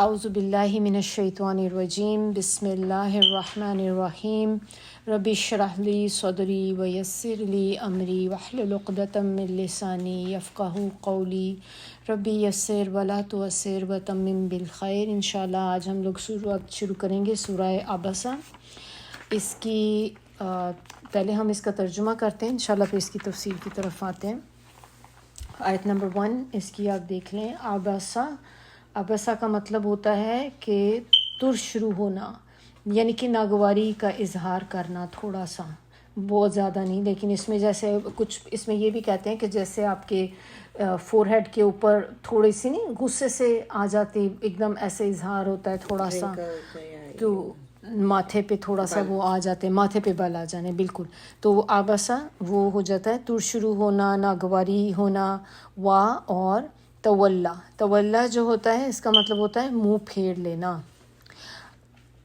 اعوذ باللہ من الشیطان الرجیم بسم اللہ الرحمن الرحیم رب اشرح لی صدری ویسر لی امری واحلل عقدۃ من لسانی یفقہوا قولی ربی یسر ولا تعسر وتمم بالخیر۔ انشاءاللہ آج ہم لوگ شروع کریں گے سورہ عبسہ۔ اس کی پہلے ہم اس کا ترجمہ کرتے ہیں، انشاءاللہ پھر اس کی تفصیل کی طرف آتے ہیں۔ آیت نمبر 1 اس کی آپ دیکھ لیں۔ عبسہ، عبسہ کا مطلب ہوتا ہے کہ شروع ہونا، یعنی کہ ناگواری کا اظہار کرنا، تھوڑا سا، بہت زیادہ نہیں، لیکن اس میں جیسے کچھ اس میں یہ بھی کہتے ہیں کہ جیسے آپ کے فور ہیڈ کے اوپر تھوڑی سی نہیں غصے سے آ جاتی، ایک دم ایسے اظہار ہوتا ہے تھوڑا سا، تو ماتھے پہ تھوڑا سا وہ آ جاتے ہیں، ماتھے پہ بل آ جانے، بالکل۔ تو وہ آبسا وہ ہو جاتا ہے شروع ہونا، ناگواری ہونا۔ وا اور تولا، تولا جو ہوتا ہے اس کا مطلب ہوتا ہے منہ پھیر لینا۔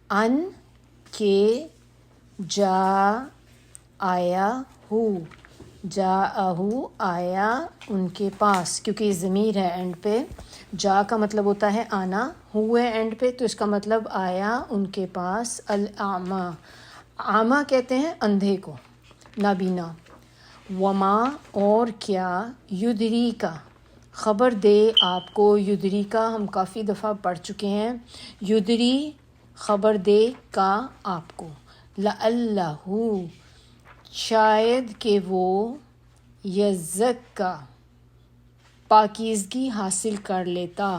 ان کے جا آیا ہو، جا اہو آیا ان کے پاس، کیونکہ یہ ضمیر ہے اینڈ پہ۔ جا کا مطلب ہوتا ہے آنا، ہوئے اینڈ پہ، تو اس کا مطلب آیا ان کے پاس۔ الاعمی، اعمیٰ کہتے ہیں اندھے کو، نابینا۔ وما اور کیا، یدری کا خبر دے آپ کو، یدری کا ہم کافی دفعہ پڑھ چکے ہیں، یدری خبر دے کا آپ کو، لعلہ شاید کہ وہ، یزکا پاکیزگی حاصل کر لیتا،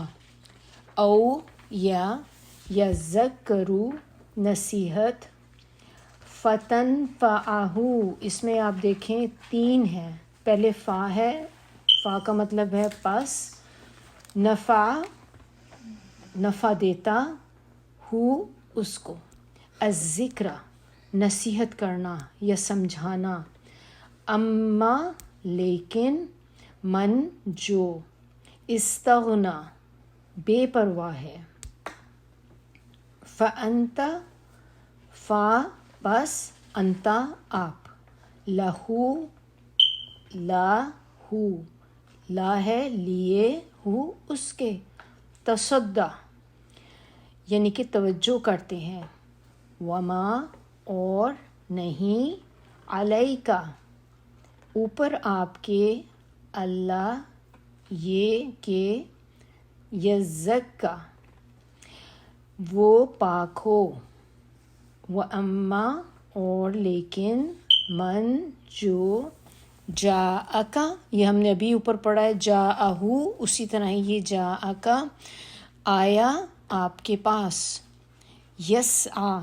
او یا یذکرو نصیحت، فتنفعہ اس میں آپ دیکھیں 3 ہے، پہلے فا ہے، فا کا مطلب ہے پس، نفع نفع دیتا، ہو اس کو، الذکر نصیحت کرنا یا سمجھانا، اما لیکن، من جو، استغنا بے پرواہ ہے، فانت فا پس، انتا آپ، لہو لا ہو، لا ہے لیے، ہو اس کے، تصدع یعنی کہ توجہ کرتے ہیں، وما اور نہیں، علیکا اوپر آپ کے، اللہ یہ کہ، یزکا وہ پاک ہو، وَأَمَّا اور لیکن، من جو، جاءکا یہ ہم نے ابھی اوپر پڑھا ہے، جاءہو اسی طرح یہ جاءکا آیا آپ کے پاس، یسعا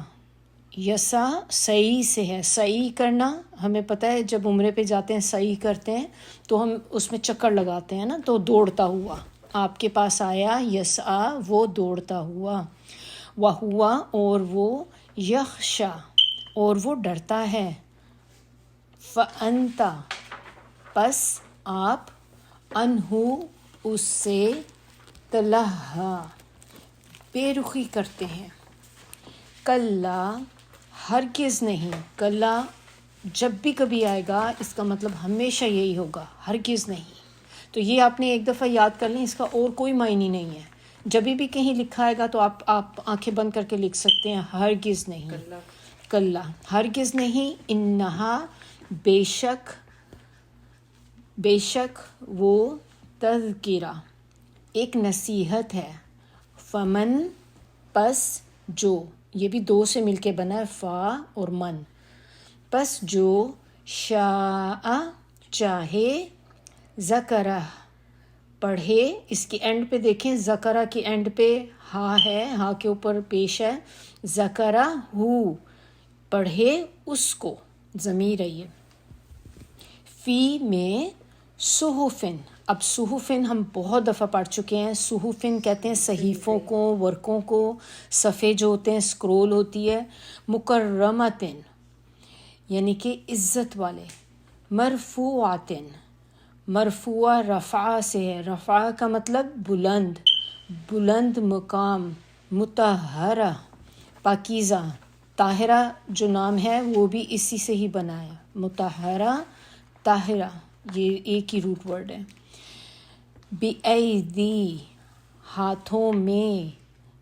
یسا سعی سے ہے، سعی کرنا ہمیں پتہ ہے، جب عمرے پہ جاتے ہیں سعی کرتے ہیں تو ہم اس میں چکر لگاتے ہیں نا، تو دوڑتا ہوا آپ کے پاس آیا، یسعا وہ دوڑتا ہوا، وہوا اور وہ، یخشا اور وہ ڈرتا ہے، فانتا پس آپ، انہو اس سے، تلہا بے رخی کرتے ہیں، کلا ہرگز نہیں، کلا جب بھی کبھی آئے گا اس کا مطلب ہمیشہ یہی ہوگا، ہرگز نہیں۔ تو یہ آپ نے ایک دفعہ یاد کر لیں، اس کا اور کوئی معنی نہیں ہے، جب بھی کہیں لکھا آئے گا تو آپ آنکھیں بند کر کے لکھ سکتے ہیں، ہرگز نہیں، کلا ہرگز نہیں، انہا بے شک وہ، تذکرہ ایک نصیحت ہے، فمن پس جو، یہ بھی 2 سے مل کے بنا ہے، فا اور من، پس جو، شاء چاہے، ذکرہ پڑھے، اس کی اینڈ پہ دیکھیں، ذکرہ کی اینڈ پہ ہا ہے، ہا کے اوپر پیش ہے، ذکرہ ہو پڑھے اس کو، ضمیر ہے یہ، فی میں، صحفن، اب صحفن ہم بہت دفعہ پڑھ چکے ہیں، صحفن کہتے ہیں صحیفوں کو، ورقوں کو، صفحے جو ہوتے ہیں، اسکرول ہوتی ہے، مکرمتن یعنی کہ عزت والے، مرفوعاتن مرفوع رفع سے ہے، رفع کا مطلب بلند، بلند مقام، مطہرہ پاکیزہ، طاہرہ جو نام ہے وہ بھی اسی سے ہی بنا ہے، مطہرہ طاہرہ، یہ ایک ہی روٹ ورڈ ہے، بِأَیْدِی ہاتھوں میں،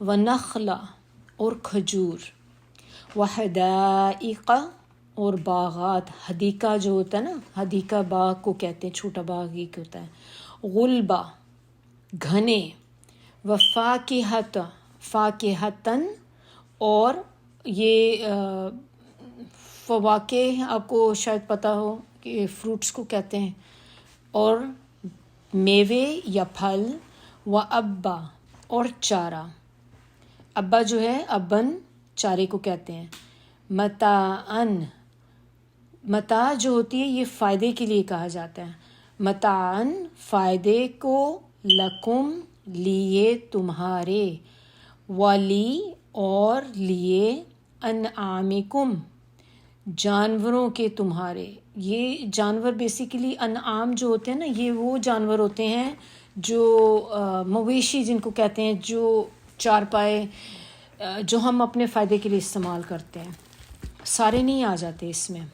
ونخلا اور کھجور، وحدائق اور باغات، حدیقہ جو ہوتا ہے نا، حدیقہ باغ کو کہتے ہیں، چھوٹا باغ ہی کہتا ہے، غلبہ گھنے، وفاکہت فاکہتن اور یہ فواکہ آپ کو شاید پتہ ہو کہ فروٹس کو کہتے ہیں، اور میوے یا پھل، و ابا اور چارہ، ابا جو ہے ابن چارے کو کہتے ہیں، متاعن متاع جو ہوتی ہے یہ فائدے کے لیے کہا جاتا ہے، متاعن فائدے کو، لکم لیے تمہارے، ولی اور لیے، انعامکم جانوروں کے تمہارے۔ یہ جانور بیسیکلی انعام جو ہوتے ہیں نا، یہ وہ جانور ہوتے ہیں جو مویشی جن کو کہتے ہیں، جو چارپائے جو ہم اپنے فائدے کے لیے استعمال کرتے ہیں، سارے نہیں آ جاتے اس میں۔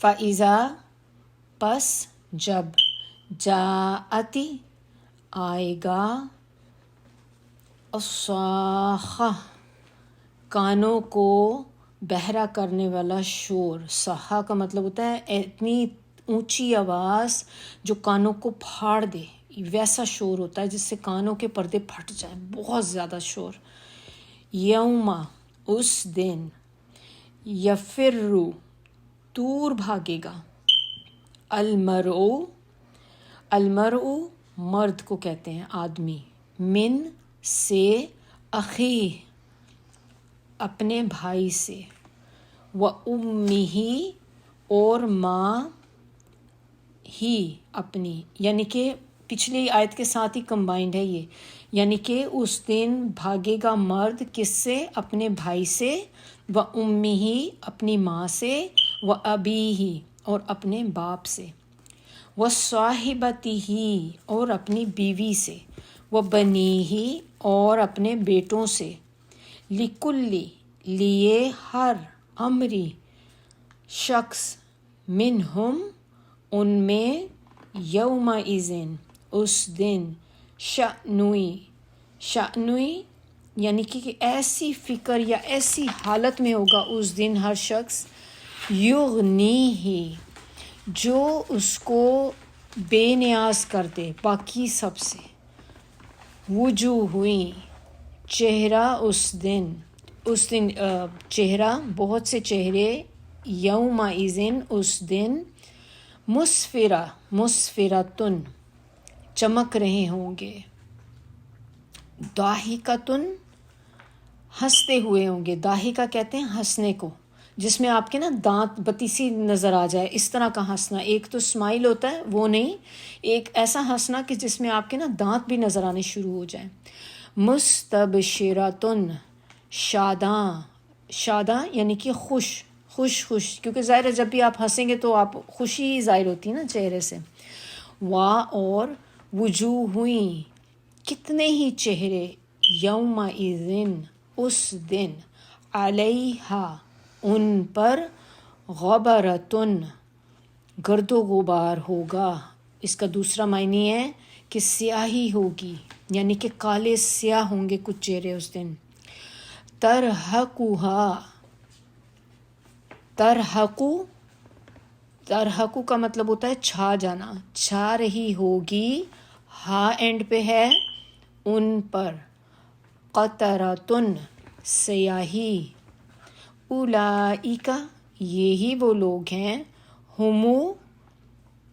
فَإِذَا پس جب، جاءتی آئے گا، الصاخہ کانوں کو بہرا کرنے والا شور، صحا کا مطلب ہوتا ہے اتنی اونچی آواز جو کانوں کو پھاڑ دے، ویسا شور ہوتا ہے جس سے کانوں کے پردے پھٹ جائیں، بہت زیادہ شور۔ یوما اس دن، یفرو دور بھاگے گا، المرء مرد کو کہتے ہیں آدمی، من سے، اخیہ اپنے بھائی سے، و امہ اور ماں ہی اپنی، یعنی کہ پچھلی آیت کے ساتھ ہی کمبائنڈ ہے یہ، یعنی کہ اس دن بھاگے گا مرد کس سے؟ اپنے بھائی سے، و امہ اپنی ماں سے، و ابیہ اور اپنے باپ سے، و صاحبتہ اور اپنی بیوی سے، و بنیہ اور اپنے بیٹوں سے، لکلی لیے ہر، امری شخص، منہم ان میں، یومئذ اس دن، شأنوی یعنی کہ ایسی فکر یا ایسی حالت میں ہوگا اس دن ہر شخص، یغنیہ جو اس کو بے نیاز کر دے باقی سب سے، وجوہ چہرہ اس دن چہرہ بہت سے چہرے، یومئذ اس دن، مسفرتن چمک رہے ہوں گے، ضاحکتن ہنستے ہوئے ہوں گے، ضاحکہ کہتے ہیں ہنسنے کو جس میں آپ کے نا دانت بتی سی نظر آ جائے، اس طرح کا ہنسنا۔ ایک تو اسمائل ہوتا ہے وہ نہیں، ایک ایسا ہنسنا کہ جس میں آپ کے نا دانت بھی نظر آنے شروع ہو جائیں۔ مستبشرتن شاداں یعنی کہ خوش کیونکہ ظاہر ہے جب بھی آپ ہنسیں گے تو آپ خوشی ہی ظاہر ہوتی ہے نا چہرے سے۔ اور وجوہیں کتنے ہی چہرے، یومئذ اس دن، علیہا ان پر، غبرتن گرد و غبار ہوگا۔ اس کا دوسرا معنی ہے کہ سیاہی ہوگی، یعنی کہ کالے سیاہ ہوں گے کچھ چہرے اس دن۔ ترحقو کا مطلب ہوتا ہے چھا جانا، چھا رہی ہوگی، ہاں اینڈ پہ ہے، ان پر، قطرتن سیاہی، اولئک یہی وہ لوگ ہیں، ہمو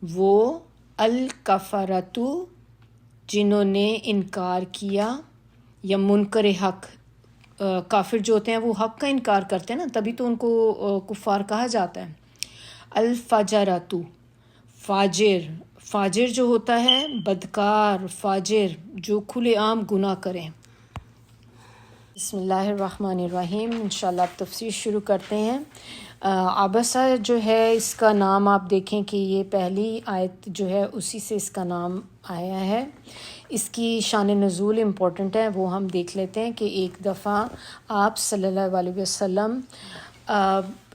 وہ، الکفرۃ جنہوں نے انکار کیا، یا منکر حق، کافر جو ہوتے ہیں وہ حق کا انکار کرتے ہیں نا، تبھی تو ان کو کفار کہا جاتا ہے۔ الفجرۃ فاجر جو ہوتا ہے بدکار، فاجر جو کھلے عام گناہ کریں۔ بسم اللہ الرحمن الرحیم، انشاءاللہ اب تفسیر شروع کرتے ہیں۔ عبسہ جو ہے اس کا نام آپ دیکھیں کہ یہ پہلی آیت جو ہے اسی سے اس کا نام آیا ہے۔ اس کی شان نزول امپورٹنٹ ہے، وہ ہم دیکھ لیتے ہیں کہ ایک دفعہ آپ صلی اللہ علیہ وسلم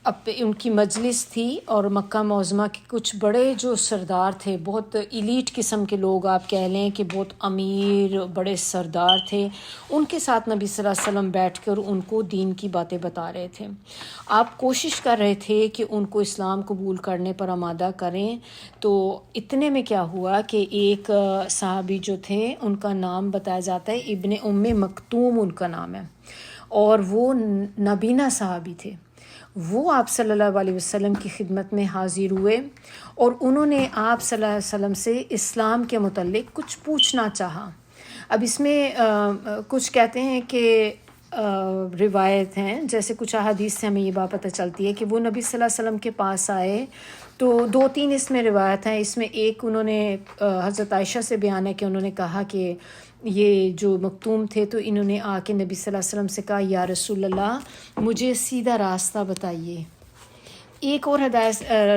ان کی مجلس تھی اور مکہ معظمہ کے کچھ بڑے جو سردار تھے، بہت ایلیٹ قسم کے لوگ آپ کہہ لیں کہ بہت امیر بڑے سردار تھے، ان کے ساتھ نبی صلی اللہ علیہ وسلم بیٹھ کر ان کو دین کی باتیں بتا رہے تھے. آپ کوشش کر رہے تھے کہ ان کو اسلام قبول کرنے پر آمادہ کریں. تو اتنے میں کیا ہوا کہ ایک صحابی جو تھے ان کا نام بتایا جاتا ہے ابن ام مکتوم ان کا نام ہے، اور وہ نابینا صحابی تھے. وہ آپ صلی اللہ علیہ وسلم کی خدمت میں حاضر ہوئے اور انہوں نے آپ صلی اللہ علیہ وسلم سے اسلام کے متعلق کچھ پوچھنا چاہا. اب اس میں کچھ کہتے ہیں کہ روایت ہیں، جیسے کچھ احادیث سے ہمیں یہ بات پتہ چلتی ہے کہ وہ نبی صلی اللہ علیہ وسلم کے پاس آئے. تو 2-3 اس میں روایت ہیں. اس میں ایک انہوں نے حضرت عائشہ سے بیان ہے کہ انہوں نے کہا کہ یہ جو مکتوم تھے تو انہوں نے آ کے نبی صلی اللہ علیہ وسلم سے کہا یا رسول اللہ مجھے سیدھا راستہ بتائیے. ایک اور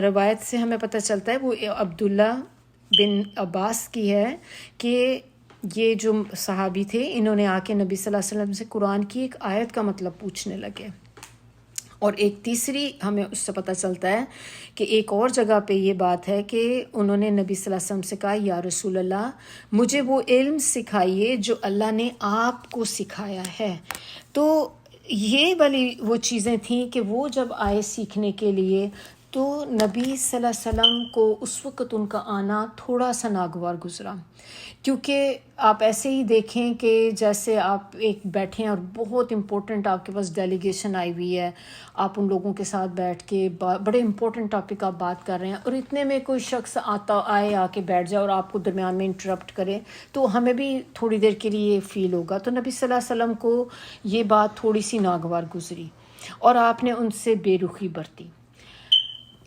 روایت سے ہمیں پتہ چلتا ہے، وہ عبداللہ بن عباس کی ہے کہ یہ جو صحابی تھے انہوں نے آ کے نبی صلی اللہ علیہ وسلم سے قرآن کی ایک آیت کا مطلب پوچھنے لگے. اور ایک تیسری ہمیں اس سے پتہ چلتا ہے کہ ایک اور جگہ پہ یہ بات ہے کہ انہوں نے نبی صلی اللہ علیہ وسلم سے کہا یا رسول اللہ مجھے وہ علم سکھائیے جو اللہ نے آپ کو سکھایا ہے. تو یہ والی وہ چیزیں تھیں کہ وہ جب آئے سیکھنے کے لیے تو نبی صلی اللہ علیہ وسلم کو اس وقت ان کا آنا تھوڑا سا ناگوار گزرا، کیونکہ آپ ایسے ہی دیکھیں کہ جیسے آپ ایک بیٹھے ہیں اور بہت امپورٹنٹ آپ کے پاس ڈیلیگیشن آئی ہوئی ہے، آپ ان لوگوں کے ساتھ بیٹھ کے بڑے امپورٹنٹ ٹاپک آپ بات کر رہے ہیں، اور اتنے میں کوئی شخص آ کے بیٹھ جائے اور آپ کو درمیان میں انٹرپٹ کرے تو ہمیں بھی تھوڑی دیر کے لیے یہ فیل ہوگا. تو نبی صلی اللہ علیہ وسلم کو یہ بات تھوڑی سی ناگوار گزری اور آپ نے ان سے بے رخی برتی.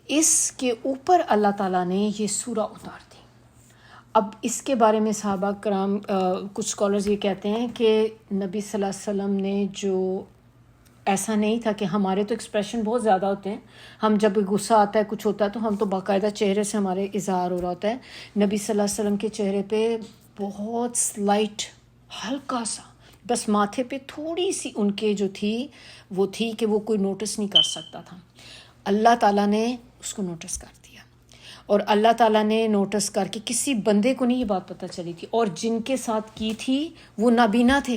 اس کے اوپر اللہ تعالیٰ نے یہ سورہ اتار دی. اب اس کے بارے میں صحابہ کرام کچھ اسکالرز یہ کہتے ہیں کہ نبی صلی اللہ علیہ وسلم نے جو ایسا نہیں تھا کہ ہمارے تو ایکسپریشن بہت زیادہ ہوتے ہیں، ہم جب غصہ آتا ہے کچھ ہوتا ہے تو ہم تو باقاعدہ چہرے سے ہمارے اظہار ہو رہا ہوتا ہے. نبی صلی اللہ علیہ وسلم کے چہرے پہ بہت سلائٹ ہلکا سا بس ماتھے پہ تھوڑی سی ان کے جو تھی وہ تھی کہ وہ کوئی نوٹس نہیں کر سکتا تھا. اللہ تعالیٰ نے اس کو نوٹس کر دیا، اور اللہ تعالیٰ نے نوٹس کر کے کسی بندے کو نہیں یہ بات پتہ چلی تھی، اور جن کے ساتھ کی تھی وہ نابینا تھے،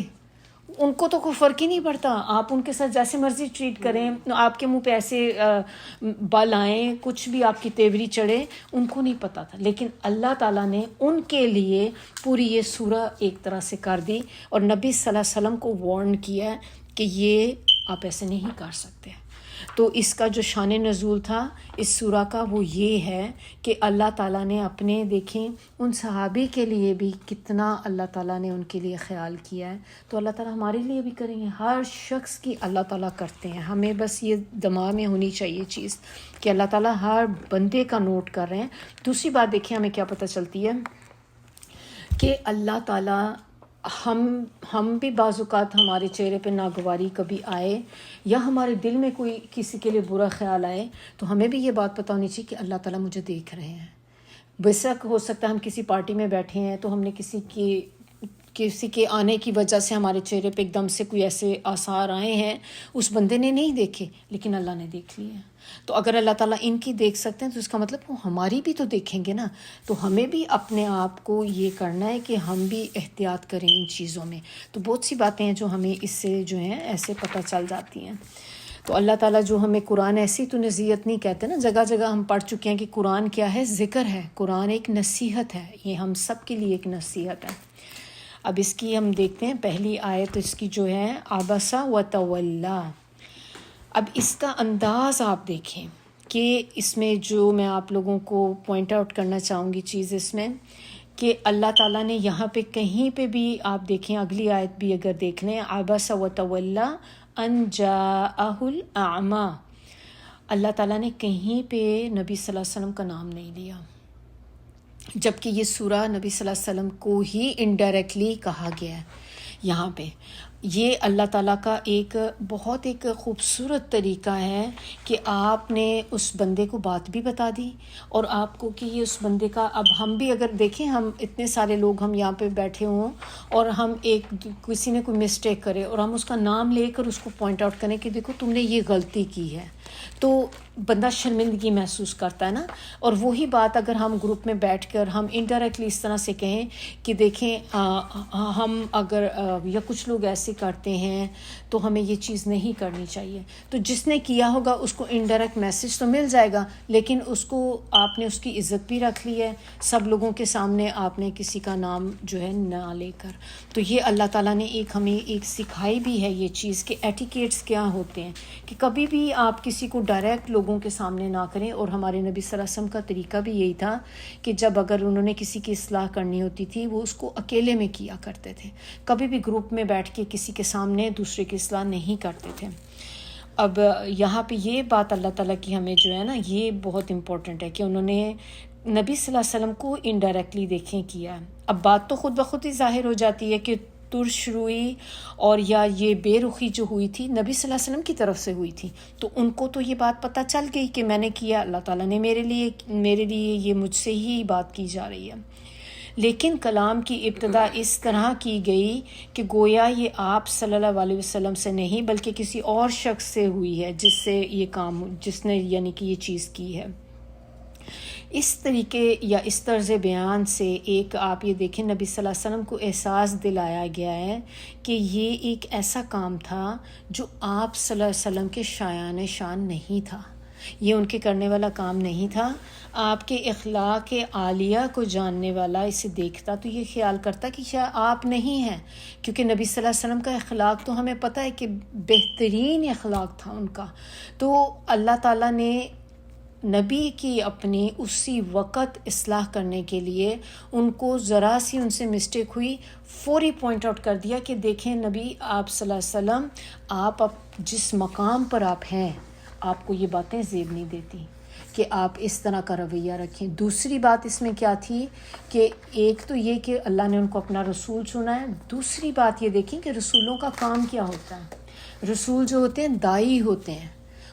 ان کو تو کوئی فرق ہی نہیں پڑتا. آپ ان کے ساتھ جیسے مرضی ٹریٹ کریں، آپ کے منہ پہ ایسے بال آئیں، کچھ بھی آپ کی تیوری چڑھے، ان کو نہیں پتہ تھا. لیکن اللہ تعالیٰ نے ان کے لیے پوری یہ سورہ ایک طرح سے کر دی اور نبی صلی اللہ علیہ وسلم کو وارن کیا کہ یہ آپ ایسے نہیں کر سکتے. تو اس کا جو شان نزول تھا اس سورہ کا وہ یہ ہے کہ اللہ تعالیٰ نے اپنے دیکھیں ان صحابی کے لیے بھی کتنا اللہ تعالیٰ نے ان کے لیے خیال کیا ہے. تو اللہ تعالیٰ ہمارے لیے بھی کریں گے. ہر شخص کی اللہ تعالیٰ کرتے ہیں. ہمیں بس یہ دماغ میں ہونی چاہیے چیز کہ اللہ تعالیٰ ہر بندے کا نوٹ کر رہے ہیں. دوسری بات دیکھیں ہمیں کیا پتہ چلتی ہے کہ اللہ تعالیٰ ہم بھی بعض اوقات ہمارے چہرے پہ ناگواری کبھی آئے یا ہمارے دل میں کوئی کسی کے لیے برا خیال آئے تو ہمیں بھی یہ بات پتہ ہونی چاہیے کہ اللہ تعالیٰ مجھے دیکھ رہے ہیں. بے شک ہو سکتا ہے ہم کسی پارٹی میں بیٹھے ہیں تو ہم نے کسی کے آنے کی وجہ سے ہمارے چہرے پہ ایک دم سے کوئی ایسے آثار آئے ہیں، اس بندے نے نہیں دیکھے لیکن اللہ نے دیکھ لیے. تو اگر اللہ تعالیٰ ان کی دیکھ سکتے ہیں تو اس کا مطلب وہ ہماری بھی تو دیکھیں گے نا. تو ہمیں بھی اپنے آپ کو یہ کرنا ہے کہ ہم بھی احتیاط کریں ان چیزوں میں. تو بہت سی باتیں ہیں جو ہمیں اس سے جو ہیں ایسے پتہ چل جاتی ہیں. تو اللہ تعالیٰ جو ہمیں قرآن ایسی تو نصیحت نہیں کہتے نا، جگہ جگہ ہم پڑھ چکے ہیں کہ قرآن کیا ہے، ذکر ہے. قرآن ایک نصیحت ہے، یہ ہم سب کے لیے ایک نصیحت ہے. اب اس کی ہم دیکھتے ہیں پہلی آیت اس کی جو ہے عبسا و تولا. اب اس کا انداز آپ دیکھیں کہ اس میں جو میں آپ لوگوں کو پوائنٹ آؤٹ کرنا چاہوں گی چیز اس میں کہ اللہ تعالیٰ نے یہاں پہ کہیں پہ بھی آپ دیکھیں، اگلی آیت بھی اگر دیکھ لیں، عبس و تولا ان جاءہ الاعمی، اللہ تعالیٰ نے کہیں پہ نبی صلی اللہ علیہ وسلم کا نام نہیں لیا، جبکہ یہ سورہ نبی صلی اللہ علیہ وسلم کو ہی انڈائریکٹلی کہا گیا ہے. یہاں پہ یہ اللہ تعالیٰ کا ایک بہت ایک خوبصورت طریقہ ہے کہ آپ نے اس بندے کو بات بھی بتا دی اور آپ کو کہ یہ اس بندے کا، اب ہم بھی اگر دیکھیں، ہم اتنے سارے لوگ ہم یہاں پہ بیٹھے ہوں اور ہم کسی نے کوئی مسٹیک کرے اور ہم اس کا نام لے کر اس کو پوائنٹ آؤٹ کریں کہ دیکھو تم نے یہ غلطی کی ہے، تو بندہ شرمندگی محسوس کرتا ہے نا. اور وہی بات اگر ہم گروپ میں بیٹھ کر ہم انڈائریکٹلی اس طرح سے کہیں کہ دیکھیں ہم اگر یا کچھ لوگ ایسے کرتے ہیں تو ہمیں یہ چیز نہیں کرنی چاہیے، تو جس نے کیا ہوگا اس کو انڈائریکٹ میسج تو مل جائے گا، لیکن اس کو آپ نے اس کی عزت بھی رکھ لی ہے، سب لوگوں کے سامنے آپ نے کسی کا نام جو ہے نہ لے کر. تو یہ اللہ تعالیٰ نے ہمیں ایک سکھائی بھی ہے یہ چیز کہ ایٹیکیٹس کیا ہوتے ہیں، کہ کبھی بھی آپ کسی کو ڈائریکٹ لوگوں کے سامنے نہ کریں. اور ہمارے نبی صلی اللہ علیہ وسلم کا طریقہ بھی یہی تھا کہ جب اگر انہوں نے کسی کی اصلاح کرنی ہوتی تھی وہ اس کو اکیلے میں کیا کرتے تھے، کبھی بھی گروپ میں بیٹھ کے کسی کے سامنے دوسرے کی اصلاح نہیں کرتے تھے. اب یہاں پہ یہ بات اللہ تعالیٰ کی ہمیں جو ہے نا یہ بہت امپورٹنٹ ہے کہ انہوں نے نبی صلی اللہ علیہ وسلم کو انڈائریکٹلی دیکھیں کیا ہے. اب بات تو خود بخود ہی ظاہر ہو جاتی ہے کہ ترش روئی اور یا یہ بے رخی جو ہوئی تھی نبی صلی اللہ علیہ وسلم کی طرف سے ہوئی تھی، تو ان کو تو یہ بات پتہ چل گئی کہ میں نے کیا، اللہ تعالیٰ نے میرے لیے یہ مجھ سے ہی بات کی جا رہی ہے. لیکن کلام کی ابتدا اس طرح کی گئی کہ گویا یہ آپ صلی اللہ علیہ وسلم سے نہیں بلکہ کسی اور شخص سے ہوئی ہے جس نے یعنی کہ یہ چیز کی ہے. اس طریقے یا اس طرز بیان سے ایک آپ یہ دیکھیں نبی صلی اللہ علیہ وسلم کو احساس دلایا گیا ہے کہ یہ ایک ایسا کام تھا جو آپ صلی اللہ علیہ وسلم کے شایان شان نہیں تھا، یہ ان کے کرنے والا کام نہیں تھا. آپ کے اخلاق عالیہ کو جاننے والا اسے دیکھتا تو یہ خیال کرتا کہ شاید آپ نہیں ہیں، کیونکہ نبی صلی اللہ علیہ وسلم کا اخلاق تو ہمیں پتہ ہے کہ بہترین اخلاق تھا ان کا. تو اللہ تعالیٰ نے نبی کی اپنی اسی وقت اصلاح کرنے کے لیے ان کو ذرا سی ان سے مسٹیک ہوئی فوری پوائنٹ آؤٹ کر دیا کہ دیکھیں نبی آپ صلی اللہ علیہ وسلم آپ جس مقام پر آپ ہیں آپ کو یہ باتیں زیب نہیں دیتی کہ آپ اس طرح کا رویہ رکھیں. دوسری بات اس میں کیا تھی کہ ایک تو یہ کہ اللہ نے ان کو اپنا رسول چنا ہے، دوسری بات یہ دیکھیں کہ رسولوں کا کام کیا ہوتا ہے. رسول جو ہوتے ہیں داعی ہوتے ہیں،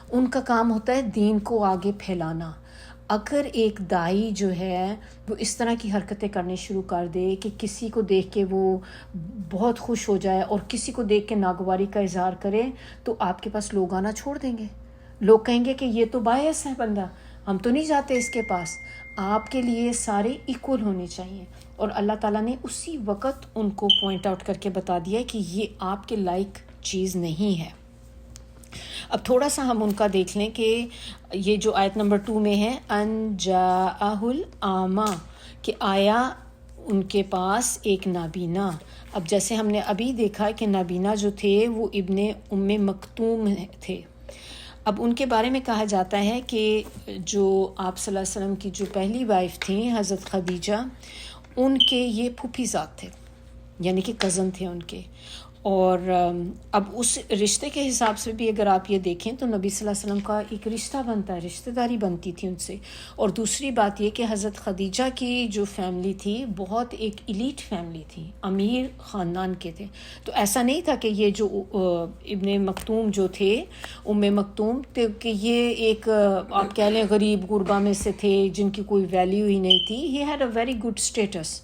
ان کا کام ہوتا ہے دین کو آگے پھیلانا. اگر ایک داعی جو ہے وہ اس طرح کی حرکتیں کرنے شروع کر دے کہ کسی کو دیکھ کے وہ بہت خوش ہو جائے اور کسی کو دیکھ کے ناگواری کا اظہار کرے، تو آپ کے پاس لوگ آنا چھوڑ دیں گے. لوگ کہیں گے کہ یہ تو باعث ہے بندہ، ہم تو نہیں جاتے اس کے پاس. آپ کے لیے سارے ایکول ہونے چاہیے. اور اللہ تعالیٰ نے اسی وقت ان کو پوائنٹ آؤٹ کر کے بتا دیا کہ یہ آپ کے لائق چیز نہیں ہے. اب تھوڑا سا ہم ان کا دیکھ لیں کہ یہ جو آیت نمبر 2 میں ہے ان جاءہ الاعمی، کہ آیا ان کے پاس ایک نابینا. اب جیسے ہم نے ابھی دیکھا کہ نابینا جو تھے وہ ابن ام مکتوم تھے. اب ان کے بارے میں کہا جاتا ہے کہ جو آپ صلی اللہ علیہ وسلم کی جو پہلی وائف تھیں حضرت خدیجہ، ان کے یہ پھوپھی زاد تھے، یعنی کہ کزن تھے ان کے. اور اب اس رشتے کے حساب سے بھی اگر آپ یہ دیکھیں تو نبی صلی اللہ علیہ وسلم کا ایک رشتہ بنتا ہے، رشتہ داری بنتی تھی ان سے. اور دوسری بات یہ کہ حضرت خدیجہ کی جو فیملی تھی بہت ایک ایلیٹ فیملی تھی، امیر خاندان کے تھے. تو ایسا نہیں تھا کہ یہ جو ابن مکتوم جو تھے، ام مکتوم، کہ یہ ایک آپ کہہ لیں غریب غربا میں سے تھے جن کی کوئی ویلیو ہی نہیں تھی. He had a very good status.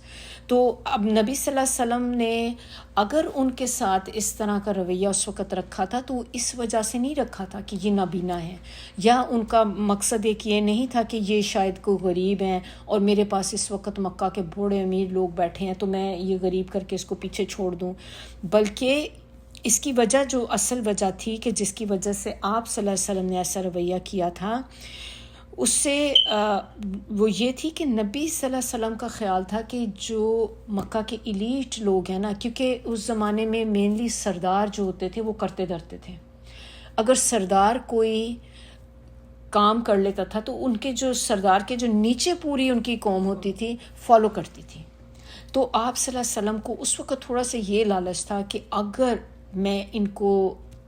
تو اب نبی صلی اللہ علیہ وسلم نے اگر ان کے ساتھ اس طرح کا رویہ اس وقت رکھا تھا تو اس وجہ سے نہیں رکھا تھا کہ یہ نابینا ہے، یا ان کا مقصد ایک یہ نہیں تھا کہ یہ شاید کوئی غریب ہیں اور میرے پاس اس وقت مکہ کے بڑے امیر لوگ بیٹھے ہیں تو میں یہ غریب کر کے اس کو پیچھے چھوڑ دوں. بلکہ اس کی وجہ جو اصل وجہ تھی کہ جس کی وجہ سے آپ صلی اللہ علیہ وسلم نے ایسا رویہ کیا تھا، اس سے وہ یہ تھی کہ نبی صلی اللہ علیہ وسلم کا خیال تھا کہ جو مکہ کے ایلیٹ لوگ ہیں نا، کیونکہ اس زمانے میں مینلی سردار جو ہوتے تھے وہ کرتے دھرتے تھے. اگر سردار کوئی کام کر لیتا تھا تو ان کے جو سردار کے جو نیچے پوری ان کی قوم ہوتی تھی فالو کرتی تھی. تو آپ صلی اللہ علیہ وسلم کو اس وقت تھوڑا سا یہ لالچ تھا کہ اگر میں ان کو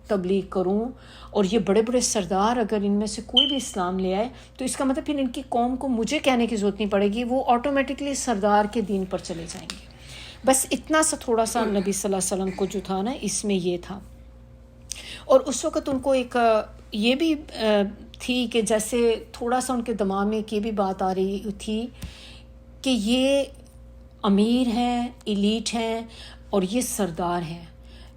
تبلیغ کروں اور یہ بڑے بڑے سردار اگر ان میں سے کوئی بھی اسلام لے آئے تو اس کا مطلب پھر ان کی قوم کو مجھے کہنے کی ضرورت نہیں پڑے گی، وہ آٹومیٹکلی سردار کے دین پر چلے جائیں گے. بس اتنا سا تھوڑا سا نبی صلی اللہ علیہ وسلم کو جو تھا نا اس میں یہ تھا. اور اس وقت ان کو ایک یہ بھی تھی کہ جیسے تھوڑا سا ان کے دماغ میں یہ بھی بات آ رہی تھی کہ یہ امیر ہیں، ایلیٹ ہیں اور یہ سردار ہیں،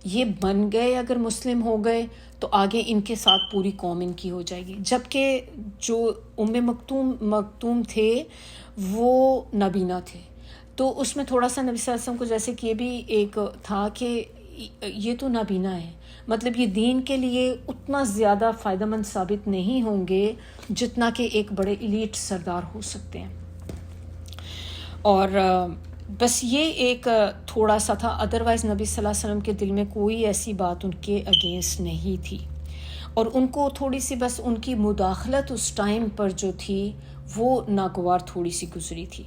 یہ بن گئے اگر مسلم ہو گئے تو آگے ان کے ساتھ پوری قوم ان کی ہو جائے گی. جبکہ جو مکتوم تھے وہ نابینا تھے، تو اس میں تھوڑا سا نبی صلی اللہ علیہ وسلم کو جیسے کہ یہ بھی ایک تھا کہ یہ تو نابینا ہے، مطلب یہ دین کے لیے اتنا زیادہ فائدہ مند ثابت نہیں ہوں گے جتنا کہ ایک بڑے ایلیٹ سردار ہو سکتے ہیں. اور بس یہ ایک تھوڑا سا تھا، ادروائز نبی صلی اللہ علیہ وسلم کے دل میں کوئی ایسی بات ان کے اگینسٹ نہیں تھی. اور ان کو تھوڑی سی بس ان کی مداخلت اس ٹائم پر جو تھی وہ ناگوار تھوڑی سی گزری تھی.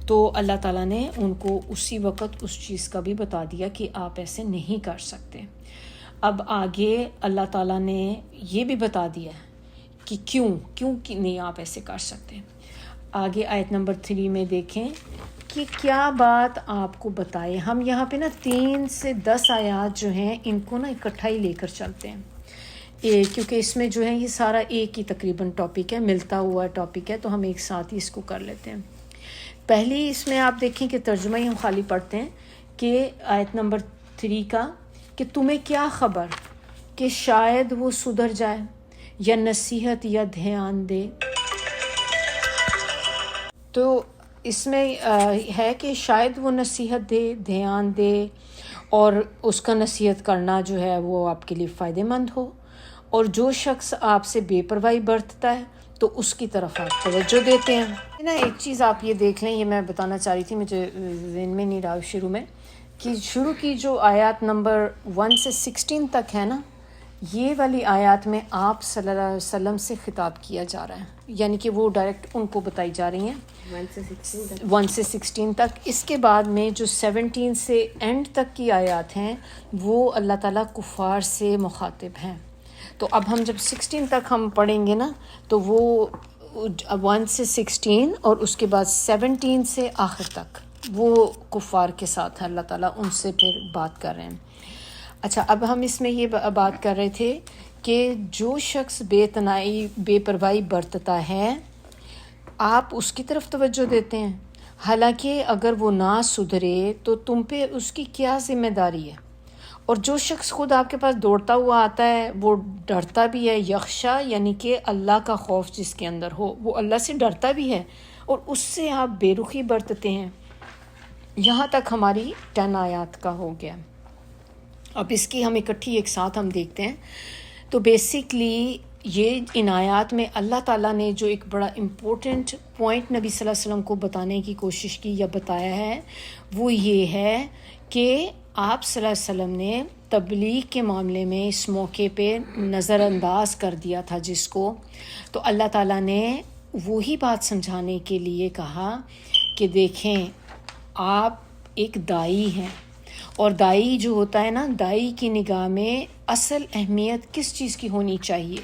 تو اللہ تعالیٰ نے ان کو اسی وقت اس چیز کا بھی بتا دیا کہ آپ ایسے نہیں کر سکتے. اب آگے اللہ تعالیٰ نے یہ بھی بتا دیا کہ کیوں نہیں آپ ایسے کر سکتے. آگے آیت نمبر 3 میں دیکھیں کہ کیا بات آپ کو بتائے. ہم یہاں پہ نا 3 سے 10 آیات جو ہیں ان کو نا اکٹھا ہی لے کر چلتے ہیں، کیونکہ اس میں جو ہے یہ سارا ایک ہی تقریباً ٹاپک ہے، ملتا ہوا ٹاپک ہے، تو ہم ایک ساتھ ہی اس کو کر لیتے ہیں. پہلی اس میں آپ دیکھیں کہ ترجمہ ہی ہم خالی پڑھتے ہیں کہ آیت نمبر 3 کا کہ تمہیں کیا خبر کہ شاید وہ سدھر جائے یا نصیحت یا دھیان دے. تو اس میں ہے کہ شاید وہ نصیحت دے، دھیان دے، اور اس کا نصیحت کرنا جو ہے وہ آپ کے لیے فائدہ مند ہو. اور جو شخص آپ سے بے پرواہی برتتا ہے تو اس کی طرف آپ توجہ دیتے ہیں. نا ایک چیز آپ یہ دیکھ لیں، یہ میں بتانا چاہ رہی تھی، مجھے ذہن میں نہیں رہا شروع میں، کہ شروع کی جو آیات نمبر 1 سے 16 تک ہے نا، یہ والی آیات میں آپ صلی اللہ علیہ وسلم سے خطاب کیا جا رہا ہے، یعنی کہ وہ ڈائریکٹ ان کو بتائی جا رہی ہیں 1 سے 16 تک. اس کے بعد میں جو 17 سے اینڈ تک کی آیات ہیں وہ اللہ تعالیٰ کفار سے مخاطب ہیں. تو اب ہم جب 16 تک ہم پڑھیں گے نا تو وہ 1 سے 16 اور اس کے بعد 17 سے آخر تک وہ کفار کے ساتھ اللہ تعالیٰ ان سے پھر بات کر رہے ہیں. اچھا، اب ہم اس میں یہ بات کر رہے تھے کہ جو شخص بے پرواہی برتتا ہے آپ اس کی طرف توجہ دیتے ہیں، حالانکہ اگر وہ نہ سدھرے تو تم پہ اس کی کیا ذمہ داری ہے. اور جو شخص خود آپ کے پاس دوڑتا ہوا آتا ہے وہ ڈرتا بھی ہے، یخشا یعنی کہ اللہ کا خوف جس کے اندر ہو، وہ اللہ سے ڈرتا بھی ہے اور اس سے آپ بے رخی برتتے ہیں. یہاں تک ہماری 10 آیات کا ہو گیا. اب اس کی ہم اکٹھی ایک ساتھ ہم دیکھتے ہیں. تو بیسکلی یہ ان آیات میں اللہ تعالیٰ نے جو ایک بڑا امپورٹنٹ پوائنٹ نبی صلی اللہ علیہ وسلم کو بتانے کی کوشش کی یا بتایا ہے، وہ یہ ہے کہ آپ صلی اللہ علیہ وسلم نے تبلیغ کے معاملے میں اس موقع پہ نظر انداز کر دیا تھا جس کو، تو اللہ تعالیٰ نے وہی بات سمجھانے کے لیے کہا کہ دیکھیں آپ ایک دائی ہیں، اور دائی جو ہوتا ہے نا، دائی کی نگاہ میں اصل اہمیت کس چیز کی ہونی چاہیے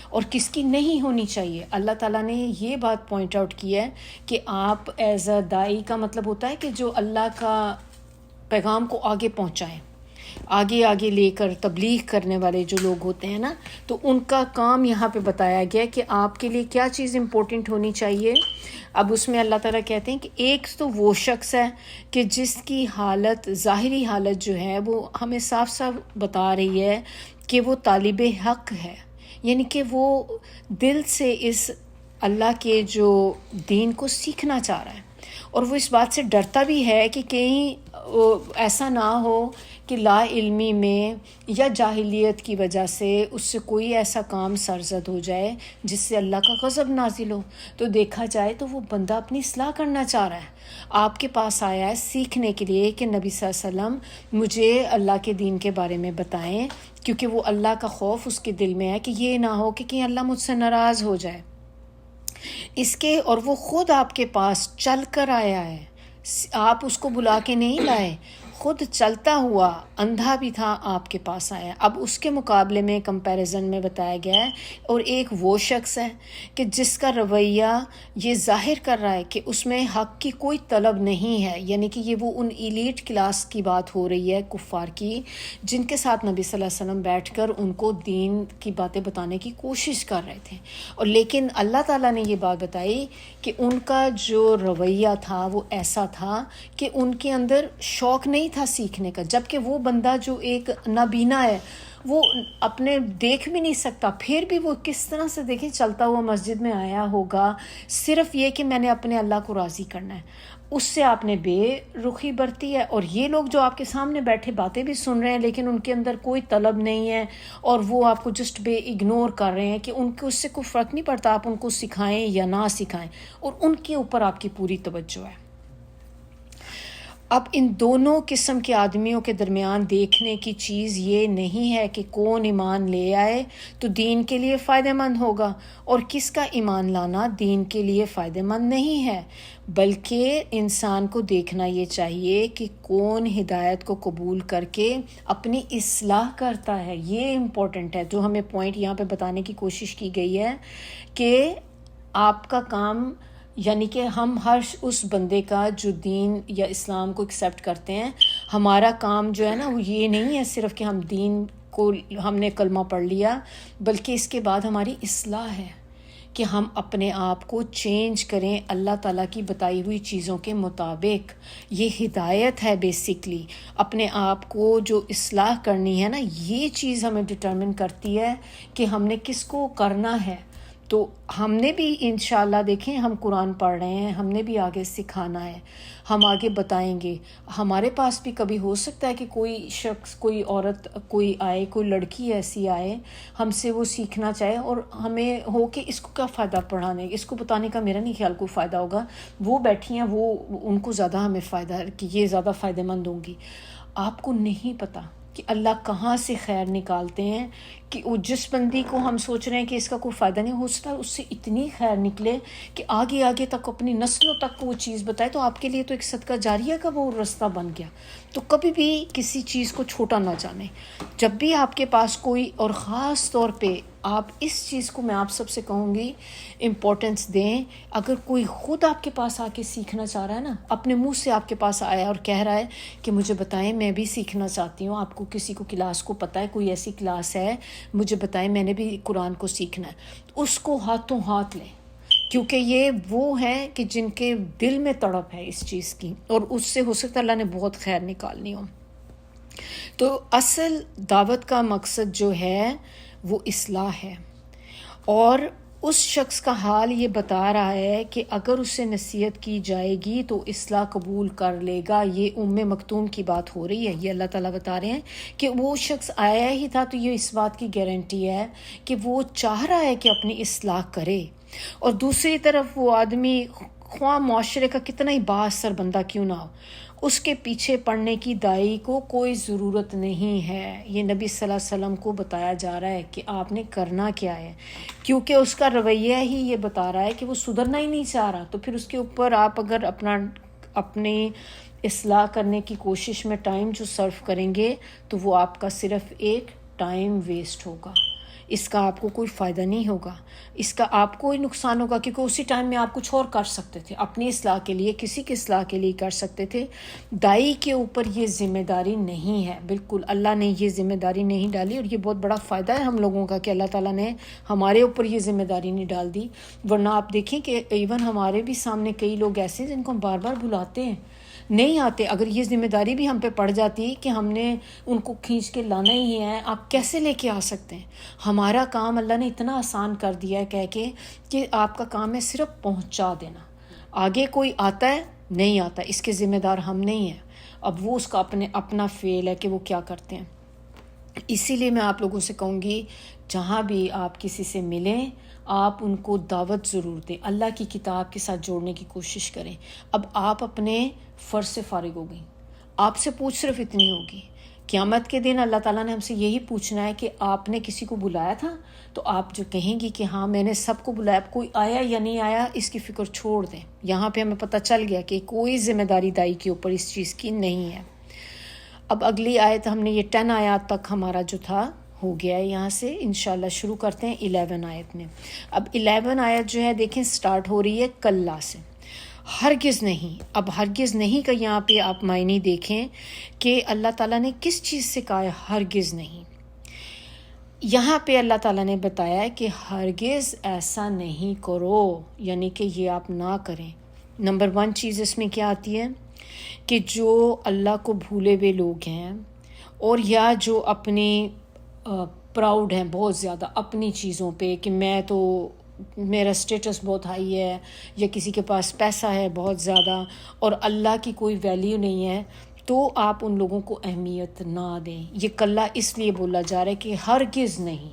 اور کس کی نہیں ہونی چاہیے. اللہ تعالیٰ نے یہ بات پوائنٹ آؤٹ کی ہے کہ آپ ایز اے دائی کا مطلب ہوتا ہے کہ جو اللہ کا پیغام کو آگے پہنچائیں، آگے لے کر تبلیغ کرنے والے جو لوگ ہوتے ہیں نا، تو ان کا کام یہاں پہ بتایا گیا کہ آپ کے لیے کیا چیز امپورٹنٹ ہونی چاہیے. اب اس میں اللہ تعالیٰ کہتے ہیں کہ ایک تو وہ شخص ہے کہ جس کی حالت، ظاہری حالت جو ہے وہ ہمیں صاف صاف بتا رہی ہے کہ وہ طالب حق ہے، یعنی کہ وہ دل سے اس اللہ کے جو دین کو سیکھنا چاہ رہا ہے، اور وہ اس بات سے ڈرتا بھی ہے کہ کہیں ایسا نہ ہو کہ لا علمی میں یا جاہلیت کی وجہ سے اس سے کوئی ایسا کام سرزد ہو جائے جس سے اللہ کا غضب نازل ہو. تو دیکھا جائے تو وہ بندہ اپنی اصلاح کرنا چاہ رہا ہے، آپ کے پاس آیا ہے سیکھنے کے لیے کہ نبی صلی اللہ علیہ وسلم مجھے اللہ کے دین کے بارے میں بتائیں، کیونکہ وہ اللہ کا خوف اس کے دل میں ہے کہ یہ نہ ہو کہ کہیں اللہ مجھ سے ناراض ہو جائے اس کے. اور وہ خود آپ کے پاس چل کر آیا ہے، آپ اس کو بلا کے نہیں لائے، خود چلتا ہوا اندھا بھی تھا آپ کے پاس آیا. اب اس کے مقابلے میں کمپیریزن میں بتایا گیا ہے. اور ایک وہ شخص ہے کہ جس کا رویہ یہ ظاہر کر رہا ہے کہ اس میں حق کی کوئی طلب نہیں ہے، یعنی کہ یہ وہ ان ایلیٹ کلاس کی بات ہو رہی ہے کفار کی، جن کے ساتھ نبی صلی اللہ علیہ وسلم بیٹھ کر ان کو دین کی باتیں بتانے کی کوشش کر رہے تھے. اور لیکن اللہ تعالیٰ نے یہ بات بتائی کہ ان کا جو رویہ تھا وہ ایسا تھا کہ ان کے اندر شوق نہیں تھا سیکھنے کا، جبکہ وہ بندہ جو ایک نابینا ہے، وہ اپنے دیکھ بھی نہیں سکتا، پھر بھی وہ کس طرح سے دیکھیں چلتا ہوا مسجد میں آیا ہوگا، صرف یہ کہ میں نے اپنے اللہ کو راضی کرنا ہے. اس سے آپ نے بے رخی برتی ہے. اور یہ لوگ جو آپ کے سامنے بیٹھے باتیں بھی سن رہے ہیں لیکن ان کے اندر کوئی طلب نہیں ہے اور وہ آپ کو جسٹ بے اگنور کر رہے ہیں کہ ان کو اس سے کوئی فرق نہیں پڑتا آپ ان کو سکھائیں یا نہ سکھائیں، اور ان کے اوپر آپ کی پوری توجہ ہے. اب ان دونوں قسم کے آدمیوں کے درمیان دیکھنے کی چیز یہ نہیں ہے کہ کون ایمان لے آئے تو دین کے لیے فائدہ مند ہوگا اور کس کا ایمان لانا دین کے لیے فائدہ مند نہیں ہے، بلکہ انسان کو دیکھنا یہ چاہیے کہ کون ہدایت کو قبول کر کے اپنی اصلاح کرتا ہے. یہ امپورٹنٹ ہے جو ہمیں پوائنٹ یہاں پہ بتانے کی کوشش کی گئی ہے کہ آپ کا کام، یعنی کہ ہم ہر اس بندے کا جو دین یا اسلام کو ایکسیپٹ کرتے ہیں، ہمارا کام جو ہے نا وہ یہ نہیں ہے صرف کہ ہم دین کو ہم نے کلمہ پڑھ لیا، بلکہ اس کے بعد ہماری اصلاح ہے کہ ہم اپنے آپ کو چینج کریں اللہ تعالیٰ کی بتائی ہوئی چیزوں کے مطابق. یہ ہدایت ہے بیسکلی. اپنے آپ کو جو اصلاح کرنی ہے نا، یہ چیز ہمیں ڈٹرمن کرتی ہے کہ ہم نے کس کو کرنا ہے. تو ہم نے بھی انشاءاللہ دیکھیں ہم قرآن پڑھ رہے ہیں، ہم نے بھی آگے سکھانا ہے، ہم آگے بتائیں گے. ہمارے پاس بھی کبھی ہو سکتا ہے کہ کوئی شخص، کوئی عورت، کوئی آئے، کوئی لڑکی ایسی آئے ہم سے وہ سیکھنا چاہے اور ہمیں ہو کہ اس کو کیا فائدہ پڑھانے، اس کو بتانے کا میرا نہیں خیال کوئی فائدہ ہوگا، وہ بیٹھی ہیں وہ ان کو زیادہ ہمیں فائدہ ہے کہ یہ زیادہ فائدہ مند ہوں گی. آپ کو نہیں پتہ کہ اللہ کہاں سے خیر نکالتے ہیں کہ وہ جس بندی کو ہم سوچ رہے ہیں کہ اس کا کوئی فائدہ نہیں ہو سکتا، اس سے اتنی خیر نکلے کہ آگے آگے تک اپنی نسلوں تک وہ چیز بتائے. تو آپ کے لیے تو ایک صدقہ جاریہ کا وہ رستہ بن گیا. تو کبھی بھی کسی چیز کو چھوٹا نہ جانیں. جب بھی آپ کے پاس کوئی، اور خاص طور پہ آپ اس چیز کو میں آپ سب سے کہوں گی امپورٹنس دیں، اگر کوئی خود آپ کے پاس آ کے سیکھنا چاہ رہا ہے نا، اپنے منہ سے آپ کے پاس آیا اور کہہ رہا ہے کہ مجھے بتائیں میں بھی سیکھنا چاہتی ہوں، آپ کو کسی کو کلاس کو پتہ ہے کوئی ایسی کلاس ہے مجھے بتائیں میں نے بھی قرآن کو سیکھنا ہے، اس کو ہاتھوں ہاتھ لیں، کیونکہ یہ وہ ہیں کہ جن کے دل میں تڑپ ہے اس چیز کی اور اس سے ہو سکتا ہے اللہ نے بہت خیر نکالنی ہو. تو اصل دعوت کا مقصد جو ہے وہ اصلاح ہے، اور اس شخص کا حال یہ بتا رہا ہے کہ اگر اسے نصیحت کی جائے گی تو اصلاح قبول کر لے گا. یہ مکتوم کی بات ہو رہی ہے، یہ اللہ تعالیٰ بتا رہے ہیں کہ وہ شخص آیا ہی تھا تو یہ اس بات کی گارنٹی ہے کہ وہ چاہ رہا ہے کہ اپنی اصلاح کرے. اور دوسری طرف وہ آدمی خواہ معاشرے کا کتنا ہی بااثر بندہ کیوں نہ ہو، اس کے پیچھے پڑنے کی دائی کو کوئی ضرورت نہیں ہے. یہ نبی صلی اللہ علیہ وسلم کو بتایا جا رہا ہے کہ آپ نے کرنا کیا ہے، کیونکہ اس کا رویہ ہی یہ بتا رہا ہے کہ وہ سدھرنا ہی نہیں چاہ رہا. تو پھر اس کے اوپر آپ اگر اپنی اصلاح کرنے کی کوشش میں ٹائم جو صرف کریں گے تو وہ آپ کا صرف ایک ٹائم ویسٹ ہوگا، اس کا آپ کو کوئی فائدہ نہیں ہوگا، اس کا آپ کو ہی نقصان ہوگا، کیونکہ اسی ٹائم میں آپ کچھ اور کر سکتے تھے اپنی اصلاح کے لیے، کسی کی اصلاح کے لیے کر سکتے تھے. دائی کے اوپر یہ ذمہ داری نہیں ہے، بالکل اللہ نے یہ ذمہ داری نہیں ڈالی. اور یہ بہت بڑا فائدہ ہے ہم لوگوں کا کہ اللہ تعالیٰ نے ہمارے اوپر یہ ذمہ داری نہیں ڈال دی. ورنہ آپ دیکھیں کہ ایون ہمارے بھی سامنے کئی لوگ ایسے ہیں جن کو ہم بار بار بلاتے ہیں، نہیں آتے. اگر یہ ذمہ داری بھی ہم پہ پڑ جاتی کہ ہم نے ان کو کھینچ کے لانا ہی ہے، آپ کیسے لے کے آ سکتے ہیں؟ ہمارا کام اللہ نے اتنا آسان کر دیا ہے کہہ کے کہ آپ کا کام ہے صرف پہنچا دینا. آگے کوئی آتا ہے نہیں آتا، اس کے ذمہ دار ہم نہیں ہیں. اب وہ اس کا اپنا فعل ہے کہ وہ کیا کرتے ہیں. اسی لیے میں آپ لوگوں سے کہوں گی جہاں بھی آپ کسی سے ملیں آپ ان کو دعوت ضرور دیں، اللہ کی کتاب کے ساتھ جوڑنے کی کوشش کریں. اب آپ اپنے فرض سے فارغ ہو گئیں، آپ سے پوچھ صرف اتنی ہوگی، قیامت کے دن اللہ تعالیٰ نے ہم سے یہی پوچھنا ہے کہ آپ نے کسی کو بلایا تھا؟ تو آپ جو کہیں گی کہ ہاں میں نے سب کو بلایا، کوئی آیا یا نہیں آیا اس کی فکر چھوڑ دیں. یہاں پہ ہمیں پتہ چل گیا کہ کوئی ذمہ داری دائی کے اوپر اس چیز کی نہیں ہے. اب اگلی آیت ہم نے یہ 10 آیات تک ہمارا جو تھا ہو گیا ہے، یہاں سے انشاءاللہ شروع کرتے ہیں 11 آیت میں. اب 11 آیت جو ہے دیکھیں سٹارٹ ہو رہی ہے کلا سے. ہرگز نہیں، اب ہرگز نہیں کا یہاں پہ آپ معنی دیکھیں کہ اللہ تعالیٰ نے کس چیز سے کہا ہے ہرگز نہیں. یہاں پہ اللہ تعالیٰ نے بتایا ہے کہ ہرگز ایسا نہیں کرو، یعنی کہ یہ آپ نہ کریں. نمبر 1 چیز اس میں کیا آتی ہے کہ جو اللہ کو بھولے ہوئے لوگ ہیں اور یا جو اپنے پراؤڈ ہیں بہت زیادہ اپنی چیزوں پہ کہ میں تو میرا اسٹیٹس بہت ہائی ہے یا کسی کے پاس پیسہ ہے بہت زیادہ اور اللہ کی کوئی ویلیو نہیں ہے، تو آپ ان لوگوں کو اہمیت نہ دیں. یہ کلا اس لیے بولا جا رہا ہے کہ ہرگز نہیں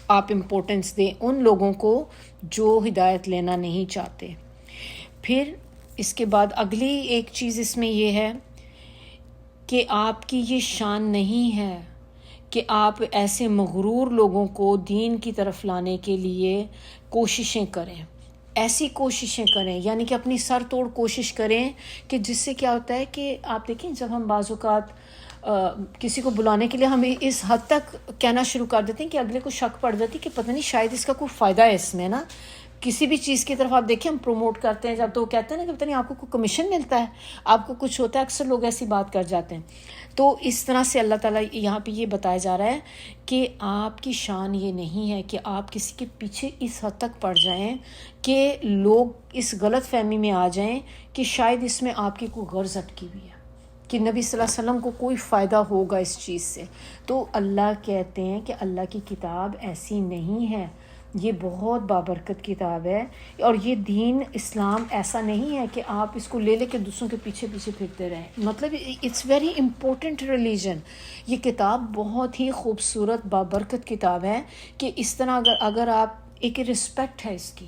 آپ امپورٹنس دیں ان لوگوں کو جو ہدایت لینا نہیں چاہتے. پھر اس کے بعد اگلی ایک چیز اس میں یہ ہے کہ آپ کی یہ شان نہیں ہے کہ آپ ایسے مغرور لوگوں کو دین کی طرف لانے کے لیے کوششیں کریں. ایسی کوششیں کریں یعنی کہ اپنی سر توڑ کوشش کریں کہ جس سے کیا ہوتا ہے کہ آپ دیکھیں جب ہم بعض اوقات کسی کو بلانے کے لیے ہمیں اس حد تک کہنا شروع کر دیتے ہیں کہ اگلے کو شک پڑ جاتی کہ پتہ نہیں شاید اس کا کوئی فائدہ ہے اس میں نا. کسی بھی چیز کی طرف آپ دیکھیں ہم پروموٹ کرتے ہیں جب تو وہ کہتے ہیں نا کہ پتہ نہیں آپ کو کوئی کمیشن ملتا ہے، آپ کو کچھ ہوتا ہے، اکثر لوگ ایسی بات کر جاتے ہیں. تو اس طرح سے اللہ تعالیٰ یہاں پہ یہ بتایا جا رہا ہے کہ آپ کی شان یہ نہیں ہے کہ آپ کسی کے پیچھے اس حد تک پڑ جائیں کہ لوگ اس غلط فہمی میں آ جائیں کہ شاید اس میں آپ کی کوئی غرض اٹکی ہوئی ہے کہ نبی صلی اللہ علیہ وسلم کو کوئی فائدہ ہوگا اس چیز سے. تو اللہ کہتے ہیں کہ اللہ کی کتاب ایسی نہیں ہے، یہ بہت بابرکت کتاب ہے اور یہ دین اسلام ایسا نہیں ہے کہ آپ اس کو لے لے کے دوسروں کے پیچھے پیچھے پھرتے رہیں. مطلب اٹس ویری امپورٹنٹ ریلیجن. یہ کتاب بہت ہی خوبصورت بابرکت کتاب ہے کہ اس طرح اگر آپ ایک رسپیکٹ ہے اس کی.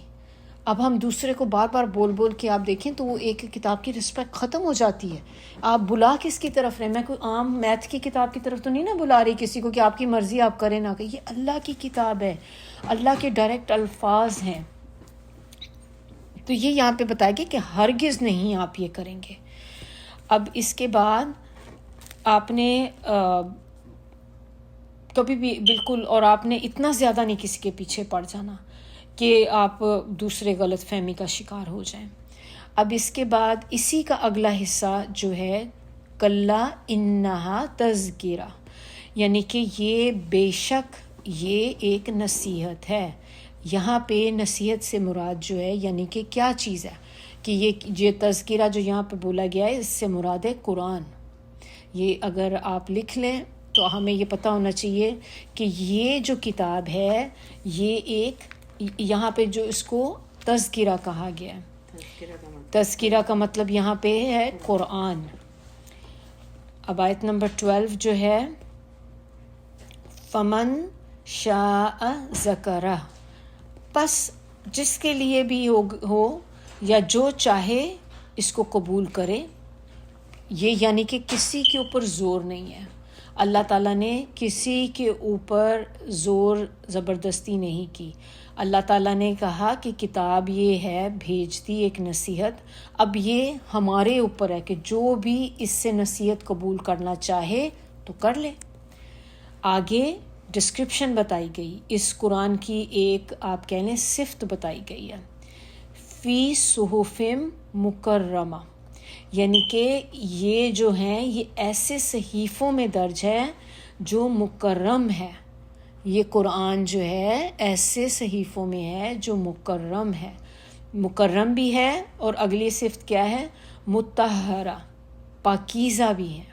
اب ہم دوسرے کو بار بار بول بول کے آپ دیکھیں تو وہ ایک کتاب کی رسپیکٹ ختم ہو جاتی ہے. آپ بلا کس کی طرف رہے؟ میں کوئی عام میتھ کی کتاب کی طرف تو نہیں نا بلا رہی کسی کو کہ آپ کی مرضی آپ کریں نہ کریں. یہ اللہ کی کتاب ہے، اللہ کے ڈائریکٹ الفاظ ہیں. تو یہ یہاں پہ بتایا گیا کہ ہرگز نہیں آپ یہ کریں گے. اب اس کے بعد آپ نے کبھی بھی بالکل، اور آپ نے اتنا زیادہ نہیں کسی کے پیچھے پڑ جانا کہ آپ دوسرے غلط فہمی کا شکار ہو جائیں. اب اس کے بعد اسی کا اگلا حصہ جو ہے کلا انہا تذکرہ، یعنی کہ یہ بے شک یہ ایک نصیحت ہے. یہاں پہ نصیحت سے مراد جو ہے یعنی کہ کیا چیز ہے کہ یہ تذکرہ جو یہاں پہ بولا گیا ہے اس سے مراد ہے قرآن. یہ اگر آپ لکھ لیں تو ہمیں یہ پتہ ہونا چاہیے کہ یہ جو کتاب ہے یہ ایک یہاں پہ جو اس کو تذکرہ کہا گیا ہے. تذکرہ کا مطلب یہاں پہ ہے قرآن. اب آیت نمبر 12 جو ہے فمن شاء ذکرہ، پس جس کے لیے بھی ہو یا جو چاہے اس کو قبول کرے. یہ یعنی کہ کسی کے اوپر زور نہیں ہے. اللہ تعالیٰ نے کسی کے اوپر زور زبردستی نہیں کی. اللہ تعالیٰ نے کہا کہ کتاب یہ ہے بھیج دی ایک نصیحت. اب یہ ہمارے اوپر ہے کہ جو بھی اس سے نصیحت قبول کرنا چاہے تو کر لے. آگے ڈسکرپشن بتائی گئی اس قرآن کی، ایک آپ کہہ لیں صفت بتائی گئی ہے فی صحف مکرمہ، یعنی کہ یہ جو ہیں یہ ایسے صحیفوں میں درج ہے جو مکرم ہے. یہ قرآن جو ہے ایسے صحیفوں میں ہے جو مکرم ہے، مکرم بھی ہے اور اگلی صفت کیا ہے مطہرہ، پاکیزہ بھی ہے.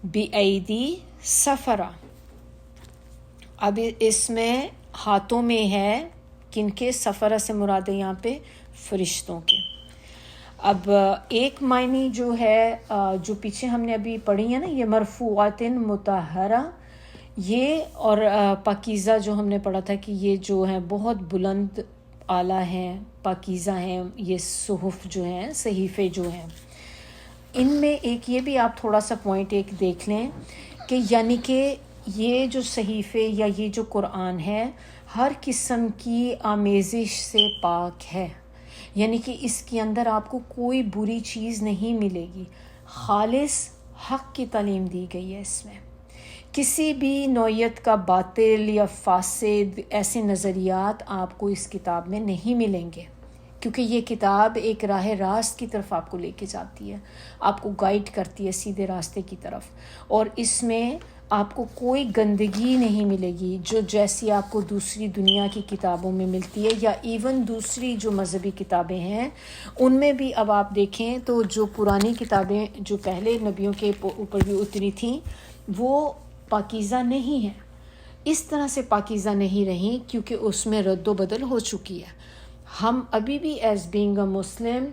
بِأَیْدِی سفرہ، اب اس میں ہاتھوں میں ہے کن کے؟ سفرہ سے مراد ہے یہاں پہ فرشتوں کے. اب ایک معنی جو ہے جو پیچھے ہم نے ابھی پڑھی ہے نا یہ مرفوعات مطہرہ، یہ اور پاکیزہ جو ہم نے پڑھا تھا کہ یہ جو ہیں بہت بلند اعلیٰ ہیں، پاکیزہ ہیں یہ صحف جو ہیں صحیفے جو ہیں. ان میں ایک یہ بھی آپ تھوڑا سا پوائنٹ ایک دیکھ لیں کہ یعنی کہ یہ جو صحیفے یا یہ جو قرآن ہے ہر قسم کی آمیزش سے پاک ہے. یعنی کہ اس کے اندر آپ کو کوئی بری چیز نہیں ملے گی، خالص حق کی تعلیم دی گئی ہے. اس میں کسی بھی نوعیت کا باطل یا فاسد ایسے نظریات آپ کو اس کتاب میں نہیں ملیں گے، کیونکہ یہ کتاب ایک راہ راست کی طرف آپ کو لے کے جاتی ہے، آپ کو گائیڈ کرتی ہے سیدھے راستے کی طرف. اور اس میں آپ کو کوئی گندگی نہیں ملے گی جو جیسی آپ کو دوسری دنیا کی کتابوں میں ملتی ہے، یا ایون دوسری جو مذہبی کتابیں ہیں ان میں بھی. اب آپ دیکھیں تو جو پرانی کتابیں جو پہلے نبیوں کے اوپر بھی اتری تھیں وہ پاکیزہ نہیں ہیں، اس طرح سے پاکیزہ نہیں رہیں، کیونکہ اس میں رد و بدل ہو چکی ہے. ہم ابھی بھی ایز بینگ اے مسلم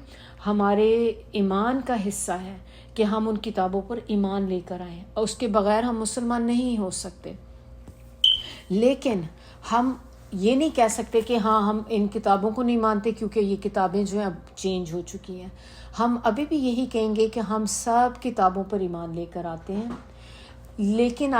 ہمارے ایمان کا حصہ ہے کہ ہم ان کتابوں پر ایمان لے کر آئیں، اور اس کے بغیر ہم مسلمان نہیں ہو سکتے. لیکن ہم یہ نہیں کہہ سکتے کہ ہاں ہم ان کتابوں کو نہیں مانتے کیونکہ یہ کتابیں جو ہیں اب چینج ہو چکی ہیں. ہم ابھی بھی یہی کہیں گے کہ ہم سب کتابوں پر ایمان لے کر آتے ہیں. لیکن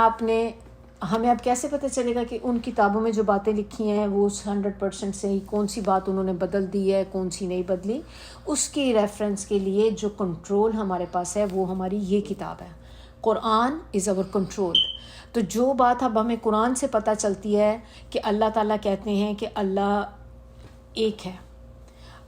ہمیں اب کیسے پتہ چلے گا کہ ان کتابوں میں جو باتیں لکھی ہیں وہ 100% صحیح، کون سی بات انہوں نے بدل دی ہے، کون سی نہیں بدلی؟ اس کی ریفرنس کے لیے جو کنٹرول ہمارے پاس ہے وہ ہماری یہ کتاب ہے. قرآن از اور کنٹرول. تو جو بات اب ہمیں قرآن سے پتہ چلتی ہے کہ اللہ تعالیٰ کہتے ہیں کہ اللہ ایک ہے،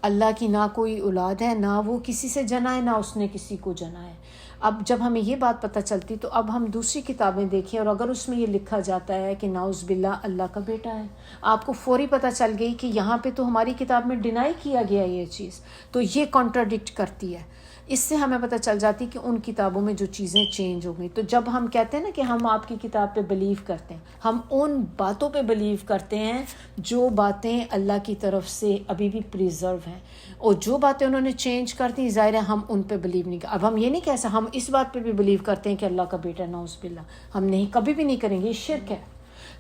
اللہ کی نہ کوئی اولاد ہے، نہ وہ کسی سے جنا ہے، نہ اس نے کسی کو جنا ہے. اب جب ہمیں یہ بات پتہ چلتی تو اب ہم دوسری کتابیں دیکھیں، اور اگر اس میں یہ لکھا جاتا ہے کہ نعوذ باللہ اللہ کا بیٹا ہے، آپ کو فوری پتہ چل گئی کہ یہاں پہ تو ہماری کتاب میں ڈینائی کیا گیا یہ چیز، تو یہ کانٹراڈکٹ کرتی ہے. اس سے ہمیں پتہ چل جاتی کہ ان کتابوں میں جو چیزیں چینج ہو گئی. تو جب ہم کہتے ہیں نا کہ ہم آپ کی کتاب پہ بلیو کرتے ہیں، ہم ان باتوں پہ بلیو کرتے ہیں جو باتیں اللہ کی طرف سے ابھی بھی پریزرو ہیں، اور جو باتیں انہوں نے چینج کر دی ظاہر ہے ہم ان پہ بلیو نہیں کرتے. اب ہم یہ نہیں کہہ سکتے، ہم اس بات پہ بھی بلیو کرتے ہیں کہ اللہ کا بیٹا نعوذ باللہ، ہم نہیں، کبھی بھی نہیں کریں گے، یہ شرک ہے.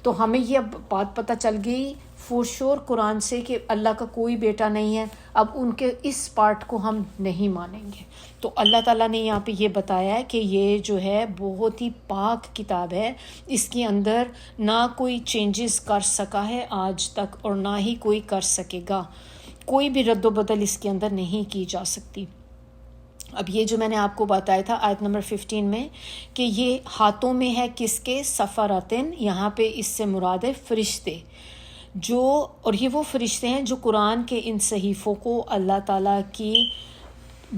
تو ہمیں یہ اب بات پتہ چل گئی فور شور قرآن سے کہ اللہ کا کوئی بیٹا نہیں ہے. اب ان کے اس پارٹ کو ہم نہیں مانیں گے. تو اللہ تعالیٰ نے یہاں پہ یہ بتایا ہے کہ یہ جو ہے بہت ہی پاک کتاب ہے، اس کے اندر نہ کوئی چینجز کر سکا ہے آج تک، اور نہ ہی کوئی کر سکے گا. کوئی بھی رد و بدل اس کے اندر نہیں کی جا سکتی. اب یہ جو میں نے آپ کو بتایا تھا آیت نمبر 15 میں کہ یہ ہاتھوں میں ہے کس کے؟ سفارتن. یہاں پہ اس سے مراد ہے فرشتے، جو، اور یہ وہ فرشتے ہیں جو قرآن کے ان صحیفوں کو اللہ تعالیٰ کی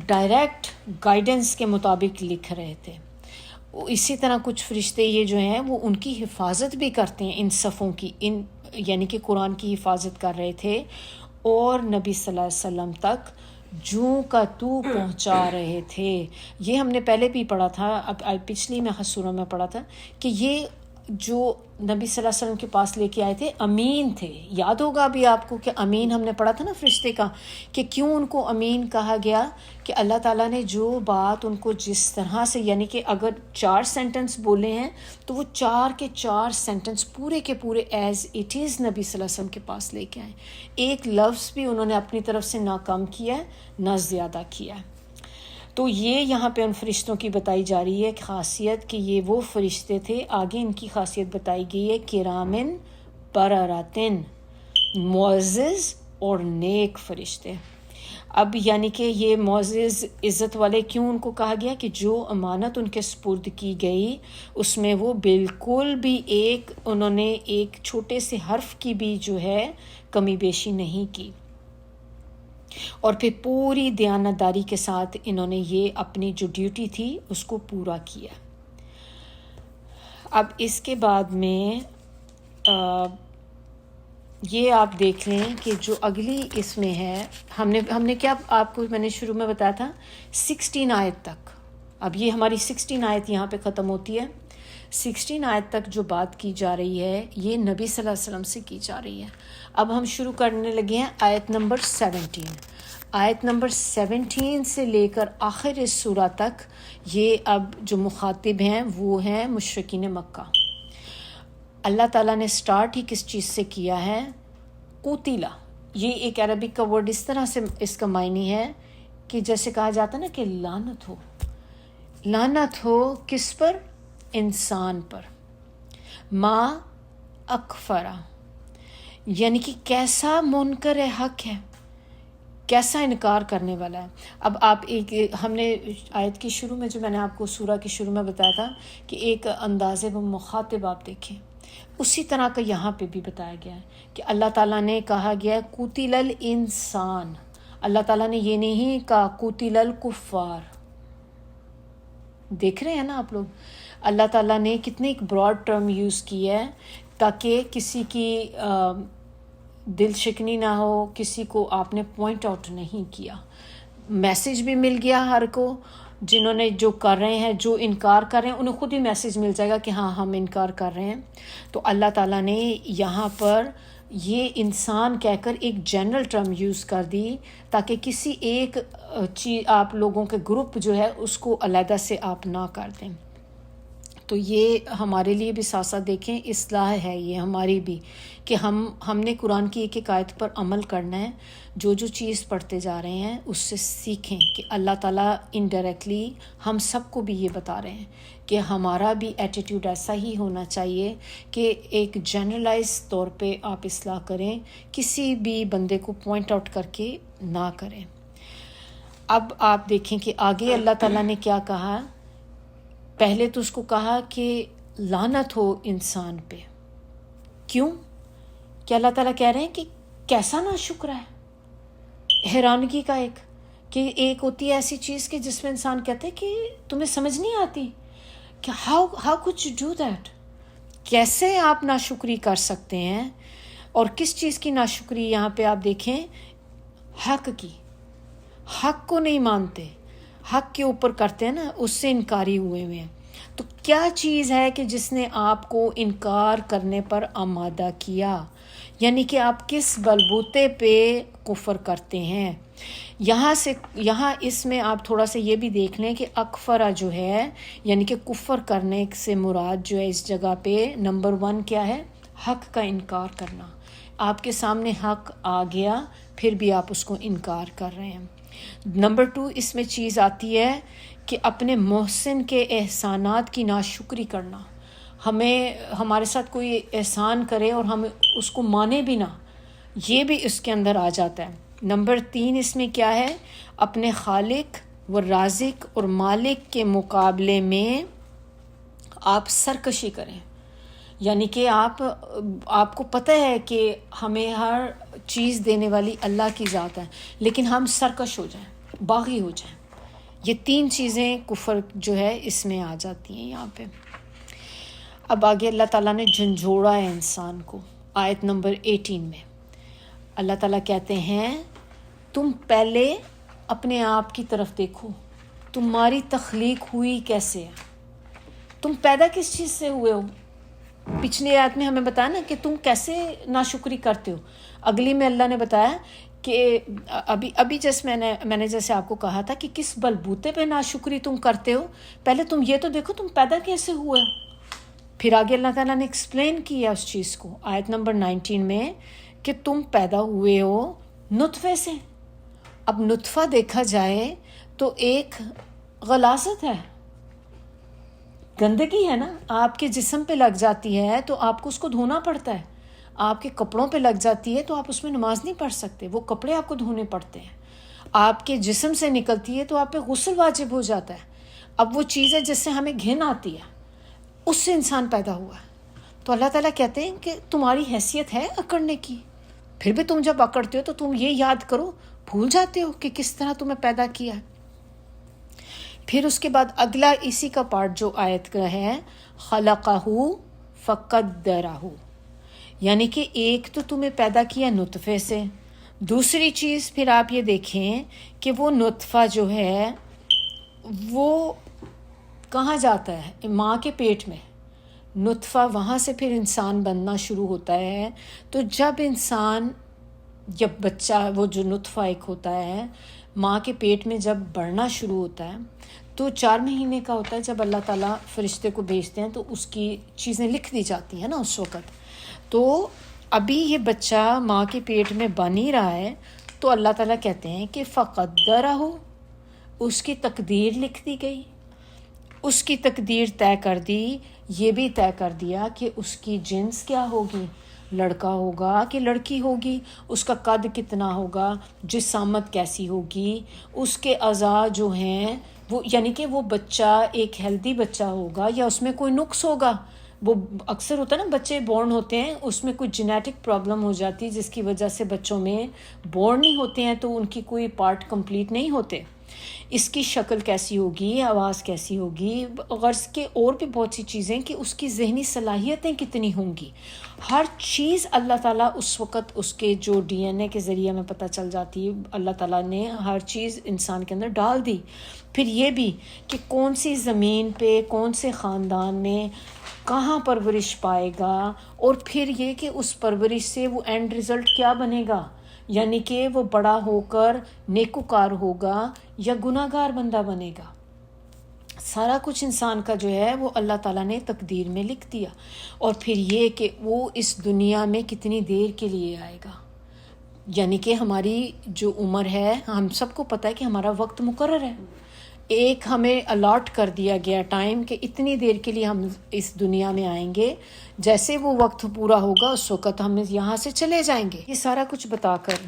ڈائریکٹ گائیڈنس کے مطابق لکھ رہے تھے. اسی طرح کچھ فرشتے یہ جو ہیں وہ ان کی حفاظت بھی کرتے ہیں، ان صفوں کی، یعنی کہ قرآن کی حفاظت کر رہے تھے، اور نبی صلی اللہ علیہ وسلم تک جوں کا تو پہنچا رہے تھے. یہ ہم نے پہلے بھی پڑھا تھا، اب پچھلی میں سورہ میں پڑھا تھا کہ یہ جو نبی صلی اللہ علیہ وسلم کے پاس لے کے آئے تھے امین تھے. یاد ہوگا ابھی آپ کو کہ امین ہم نے پڑھا تھا نا فرشتے کا، کہ کیوں ان کو امین کہا گیا، کہ اللہ تعالیٰ نے جو بات ان کو جس طرح سے، یعنی کہ اگر 4 سینٹنس بولے ہیں تو وہ 4 کے 4 سینٹنس پورے کے پورے ایز اٹ از نبی صلی اللہ علیہ وسلم کے پاس لے کے آئے. ایک لفظ بھی انہوں نے اپنی طرف سے نہ کم کیا نہ زیادہ کیا. تو یہ یہاں پہ ان فرشتوں کی بتائی جا رہی ہے خاصیت کہ یہ وہ فرشتے تھے. آگے ان کی خاصیت بتائی گئی ہے کرامن برراتن، معزز اور نیک فرشتے. اب یعنی کہ یہ معزز عزت والے کیوں ان کو کہا گیا؟ کہ جو امانت ان کے سپرد کی گئی اس میں وہ بالکل بھی انہوں نے ایک چھوٹے سے حرف کی بھی جو ہے کمی بیشی نہیں کی، اور پھر پوری دیانتداری کے ساتھ انہوں نے یہ اپنی جو ڈیوٹی تھی اس کو پورا کیا. اب اس کے بعد میں یہ آپ دیکھ لیں کہ جو اگلی اس میں ہے، ہم نے کیا آپ کو میں نے شروع میں بتایا تھا 16 آیت تک. اب یہ ہماری 16 آیت یہاں پہ ختم ہوتی ہے. 16 آیت تک جو بات کی جا رہی ہے یہ نبی صلی اللہ علیہ وسلم سے کی جا رہی ہے. اب ہم شروع کرنے لگے ہیں آیت نمبر 17. آیت نمبر 17 سے لے کر آخر اس سورہ تک یہ اب جو مخاطب ہیں وہ ہیں مشرکین مکہ. اللہ تعالیٰ نے سٹارٹ ہی کس چیز سے کیا ہے؟ قتیلا. یہ ایک عربک کا ورڈ اس طرح سے اس کا معنی ہے کہ جیسے کہا جاتا ہے نا کہ لعنت ہو. لعنت ہو کس پر؟ انسان پر. ما اکفرا، یعنی کہ کیسا منکر حق ہے، کیسا انکار کرنے والا ہے. اب آپ ہم نے آیت کی شروع میں جو میں نے آپ کو سورہ کے شروع میں بتایا تھا کہ ایک انداز و مخاطب آپ دیکھیں، اسی طرح کا یہاں پہ بھی بتایا گیا ہے کہ اللہ تعالیٰ نے کہا گیا قتل الانسان. اللہ تعالیٰ نے یہ نہیں کہا قتل الکفار. دیکھ رہے ہیں نا آپ لوگ، اللہ تعالیٰ نے کتنی ایک براڈ ٹرم یوز کی ہے تاکہ کسی کی دل شکنی نہ ہو، کسی کو آپ نے پوائنٹ آؤٹ نہیں کیا. میسج بھی مل گیا ہر کو، جنہوں نے جو کر رہے ہیں، جو انکار کر رہے ہیں، انہیں خود ہی میسج مل جائے گا کہ ہاں ہم انکار کر رہے ہیں. تو اللہ تعالیٰ نے یہاں پر یہ انسان کہہ کر ایک جنرل ٹرم یوز کر دی تاکہ کسی ایک چیز آپ لوگوں کے گروپ جو ہے اس کو علیحدہ سے آپ نہ کر دیں. تو یہ ہمارے لیے بھی ساتھ ساتھ دیکھیں اصلاح ہے یہ ہماری بھی کہ ہم نے قرآن کی ایک ایک آیت پر عمل کرنا ہے. جو چیز پڑھتے جا رہے ہیں اس سے سیکھیں کہ اللہ تعالیٰ انڈائریکٹلی ہم سب کو بھی یہ بتا رہے ہیں کہ ہمارا بھی ایٹیٹیوڈ ایسا ہی ہونا چاہیے کہ ایک جنرلائز طور پہ آپ اصلاح کریں، کسی بھی بندے کو پوائنٹ آؤٹ کر کے نہ کریں. اب آپ دیکھیں کہ آگے اللہ تعالیٰ نے کیا کہا. پہلے تو اس کو کہا کہ لعنت ہو انسان پہ. کیوں؟ کہ اللہ تعالیٰ کہہ رہے ہیں کہ کیسا ناشکر ہے. حیرانگی کا کہ ایک ہوتی ہے ایسی چیز کہ جس میں انسان کہتے ہیں کہ تمہیں سمجھ نہیں آتی کہ ہاؤ کچھ ڈو دیٹ. کیسے آپ ناشکری کر سکتے ہیں؟ اور کس چیز کی ناشکری یہاں پہ آپ دیکھیں، حق کی. حق کو نہیں مانتے، حق کے اوپر کرتے ہیں نا، اس سے انکاری ہوئے ہیں. تو کیا چیز ہے کہ جس نے آپ کو انکار کرنے پر آمادہ کیا؟ یعنی کہ آپ کس بلبوتے پہ کفر کرتے ہیں. یہاں اس میں آپ تھوڑا سا یہ بھی دیکھ لیں کہ اکفرہ جو ہے یعنی کہ کفر کرنے سے مراد جو ہے اس جگہ پہ نمبر 1 کیا ہے؟ حق کا انکار کرنا. آپ کے سامنے حق آ گیا پھر بھی آپ اس کو انکار کر رہے ہیں. نمبر 2 اس میں چیز آتی ہے کہ اپنے محسن کے احسانات کی ناشکری کرنا. ہمارے ساتھ کوئی احسان کرے اور ہم اس کو مانے بھی نہ، یہ بھی اس کے اندر آ جاتا ہے. نمبر 3 اس میں کیا ہے؟ اپنے خالق و رازق اور مالک کے مقابلے میں آپ سرکشی کریں. یعنی کہ آپ کو پتہ ہے کہ ہمیں ہر چیز دینے والی اللہ کی ذات ہے، لیکن ہم سرکش ہو جائیں، باغی ہو جائیں. یہ 3 چیزیں کفر جو ہے اس میں آ جاتی ہیں یہاں پہ. اب آگے اللہ تعالیٰ نے جھنجھوڑا ہے انسان کو. آیت نمبر 18 میں اللہ تعالیٰ کہتے ہیں تم پہلے اپنے آپ کی طرف دیکھو، تمہاری تخلیق ہوئی کیسے ہے، تم پیدا کس چیز سے ہوئے ہو. پچھلی آیت میں ہمیں بتایا نا کہ تم کیسے ناشکری کرتے ہو. اگلی میں اللہ نے بتایا کہ ابھی جیسے میں نے جیسے آپ کو کہا تھا کہ کس بلبوتے پہ ناشکری تم کرتے ہو. پہلے تم یہ تو دیکھو تم پیدا کیسے ہوئے ہو. پھر آگے اللہ تعالیٰ نے ایکسپلین کیا اس چیز کو آیت نمبر 19 میں کہ تم پیدا ہوئے ہو نطفے سے. اب نطفہ دیکھا جائے تو ایک غلاظت ہے، گندگی ہے نا، آپ کے جسم پہ لگ جاتی ہے تو آپ کو اس کو دھونا پڑتا ہے. آپ کے کپڑوں پہ لگ جاتی ہے تو آپ اس میں نماز نہیں پڑھ سکتے، وہ کپڑے آپ کو دھونے پڑتے ہیں. آپ کے جسم سے نکلتی ہے تو آپ پہ غسل واجب ہو جاتا ہے. اب وہ چیز ہے جس سے ہمیں گھن آتی ہے، اس سے انسان پیدا ہوا ہے. تو اللہ تعالیٰ کہتے ہیں کہ تمہاری حیثیت ہے اکڑنے کی، پھر بھی تم جب اکڑتے ہو تو تم یہ یاد کرو، بھول جاتے ہو کہ کس طرح تمہیں پیدا کیا ہے. پھر اس کے بعد اگلا اسی کا پارٹ جو آیت کا ہے خلقہ فقدرہ، یعنی کہ ایک تو تمہیں پیدا کیا نطفے سے. دوسری چیز پھر آپ یہ دیکھیں کہ وہ نطفہ جو ہے وہ کہاں جاتا ہے؟ ماں کے پیٹ میں. نطفہ وہاں سے پھر انسان بننا شروع ہوتا ہے. تو جب بچہ وہ جو نطفہ ایک ہوتا ہے ماں کے پیٹ میں جب بڑھنا شروع ہوتا ہے تو 4 مہینے کا ہوتا ہے. جب اللہ تعالیٰ فرشتے کو بھیجتے ہیں تو اس کی چیزیں لکھ دی جاتی ہیں نا اس وقت. تو ابھی یہ بچہ ماں کے پیٹ میں بن ہی رہا ہے تو اللہ تعالیٰ کہتے ہیں کہ فقدرہ، اس کی تقدیر لکھ دی گئی، اس کی تقدیر طے کر دی. یہ بھی طے کر دیا کہ اس کی جنس کیا ہوگی، لڑکا ہوگا کہ لڑکی ہوگی، اس کا قد کتنا ہوگا، جسامت کیسی ہوگی، اس کے اعضاء جو ہیں وہ، یعنی کہ وہ بچہ ایک ہیلدی بچہ ہوگا یا اس میں کوئی نقص ہوگا. وہ اکثر ہوتا ہے نا، بچے بورن ہوتے ہیں اس میں کوئی جینیٹک پرابلم ہو جاتی ہے جس کی وجہ سے بچوں میں بورن نہیں ہوتے ہیں تو ان کی کوئی پارٹ کمپلیٹ نہیں ہوتے. اس کی شکل کیسی ہوگی، آواز کیسی ہوگی، غرض کے اور بھی بہت سی چیزیں کہ اس کی ذہنی صلاحیتیں کتنی ہوں گی. ہر چیز اللہ تعالیٰ اس وقت اس کے جو ڈی این اے کے ذریعے میں پتہ چل جاتی ہے، اللہ تعالیٰ نے ہر چیز انسان کے اندر ڈال دی. پھر یہ بھی کہ کون سی زمین پہ، کون سے خاندان میں کہاں پرورش پائے گا، اور پھر یہ کہ اس پرورش سے وہ اینڈ رزلٹ کیا بنے گا، یعنی کہ وہ بڑا ہو کر نیکوکار ہوگا یا گناہ گار بندہ بنے گا. سارا کچھ انسان کا جو ہے وہ اللہ تعالیٰ نے تقدیر میں لکھ دیا. اور پھر یہ کہ وہ اس دنیا میں کتنی دیر کے لیے آئے گا، یعنی کہ ہماری جو عمر ہے، ہم سب کو پتہ ہے کہ ہمارا وقت مقرر ہے، ایک ہمیں الاٹ کر دیا گیا ٹائم کہ اتنی دیر کے لیے ہم اس دنیا میں آئیں گے، جیسے وہ وقت پورا ہوگا اس وقت ہم یہاں سے چلے جائیں گے. یہ سارا کچھ بتا کر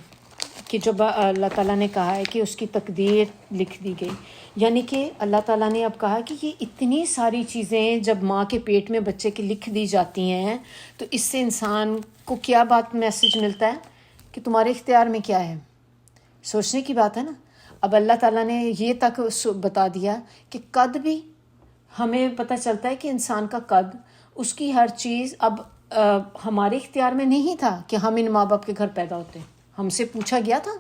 کہ جب اللہ تعالیٰ نے کہا ہے کہ اس کی تقدیر لکھ دی گئی، یعنی کہ اللہ تعالیٰ نے اب کہا کہ یہ اتنی ساری چیزیں جب ماں کے پیٹ میں بچے کی لکھ دی جاتی ہیں تو اس سے انسان کو کیا بات میسج ملتا ہے کہ تمہارے اختیار میں کیا ہے. سوچنے کی بات ہے نا. اب اللہ تعالیٰ نے یہ تک بتا دیا کہ قد بھی ہمیں پتہ چلتا ہے کہ انسان کا قد، اس کی ہر چیز اب ہمارے اختیار میں نہیں تھا کہ ہم ان ماں باپ کے گھر پیدا ہوتے ہیں. ہم سے پوچھا گیا تھا،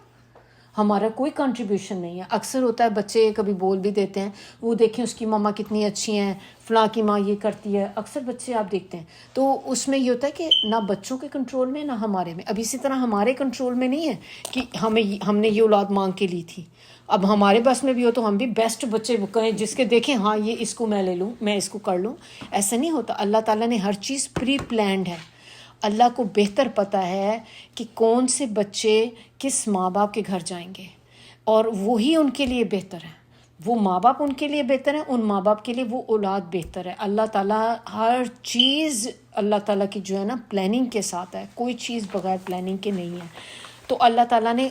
ہمارا کوئی کنٹریبیوشن نہیں ہے. اکثر ہوتا ہے بچے کبھی بول بھی دیتے ہیں، وہ دیکھیں اس کی ماما کتنی اچھی ہیں، فلاں کی ماں یہ کرتی ہے. اکثر بچے آپ دیکھتے ہیں تو اس میں یہ ہوتا ہے کہ نہ بچوں کے کنٹرول میں نہ ہمارے میں. اب اسی طرح ہمارے کنٹرول میں نہیں ہے کہ ہم نے یہ اولاد مانگ کے لی تھی. اب ہمارے بس میں بھی ہو تو ہم بھی بیسٹ بچے کہیں جس کے دیکھیں ہاں یہ اس کو میں لے لوں، میں اس کو کر لوں. ایسا نہیں ہوتا. اللہ تعالیٰ نے ہر چیز پری پلانڈ ہے. اللہ کو بہتر پتہ ہے کہ کون سے بچے کس ماں باپ کے گھر جائیں گے، اور وہی ان کے لیے بہتر ہے. وہ ماں باپ ان کے لیے بہتر ہیں، ان ماں باپ کے لیے وہ اولاد بہتر ہے. اللہ تعالیٰ ہر چیز اللہ تعالیٰ کی جو ہے نا پلاننگ کے ساتھ ہے، کوئی چیز بغیر پلاننگ کے نہیں ہے. تو اللہ تعالیٰ نے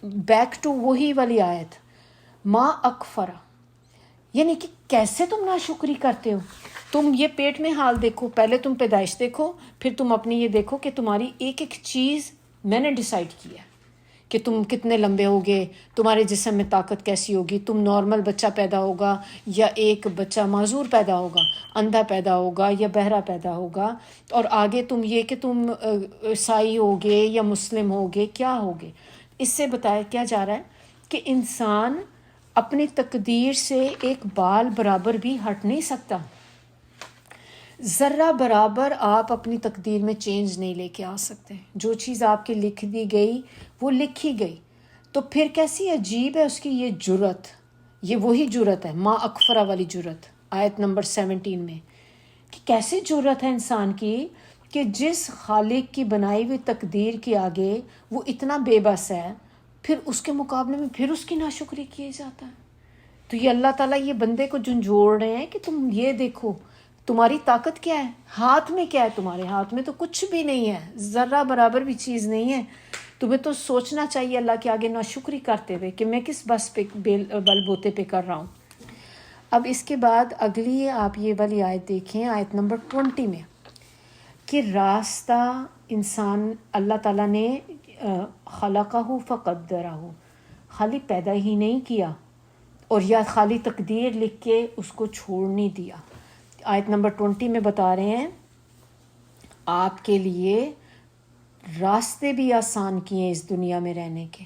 بیک ٹو وہی والی آیت ما اکفرا، یعنی کہ کیسے تم ناشکری کرتے ہو. تم یہ پیٹ میں حال دیکھو، پہلے تم پیدائش دیکھو، پھر تم اپنی یہ دیکھو کہ تمہاری ایک ایک چیز میں نے ڈیسائیڈ کیا کہ تم کتنے لمبے ہوگے، تمہارے جسم میں طاقت کیسی ہوگی، تم نارمل بچہ پیدا ہوگا یا ایک بچہ معذور پیدا ہوگا، اندھا پیدا ہوگا یا بہرا پیدا ہوگا، اور آگے تم یہ کہ تم عیسائی ہوگے یا مسلم ہوگے، کیا ہوگے. اس سے بتایا کیا جا رہا ہے کہ انسان اپنی تقدیر سے ایک بال برابر بھی ہٹ نہیں سکتا. ذرہ برابر آپ اپنی تقدیر میں چینج نہیں لے کے آ سکتے. جو چیز آپ کی لکھ دی گئی وہ لکھی گئی. تو پھر کیسی عجیب ہے اس کی یہ جرت. یہ وہی جرت ہے ما اکفرا والی جرت آیت نمبر 17 میں، کہ کیسے جرت ہے انسان کی کہ جس خالق کی بنائی ہوئی تقدیر کے آگے وہ اتنا بے بس ہے، پھر اس کے مقابلے میں پھر اس کی ناشکری کیا جاتا ہے. تو یہ اللہ تعالیٰ یہ بندے کو جھنجھوڑ رہے ہیں کہ تم یہ دیکھو تمہاری طاقت کیا ہے، ہاتھ میں کیا ہے، تمہارے ہاتھ میں تو کچھ بھی نہیں ہے، ذرہ برابر بھی چیز نہیں ہے. تمہیں تو سوچنا چاہیے اللہ کے آگے ناشکری کرتے ہوئے کہ میں کس بس پہ بل بوتے پہ کر رہا ہوں. اب اس کے بعد اگلی آپ یہ والی آیت دیکھیں، آیت نمبر 20 میں، کہ راستہ انسان اللہ تعالیٰ نے خلقہ فقدرہ، خالی پیدا ہی نہیں کیا اور یا خالی تقدیر لکھ کے اس کو چھوڑ نہیں دیا. آیت نمبر 20 میں بتا رہے ہیں آپ کے لیے راستے بھی آسان کیے ہیں اس دنیا میں رہنے کے.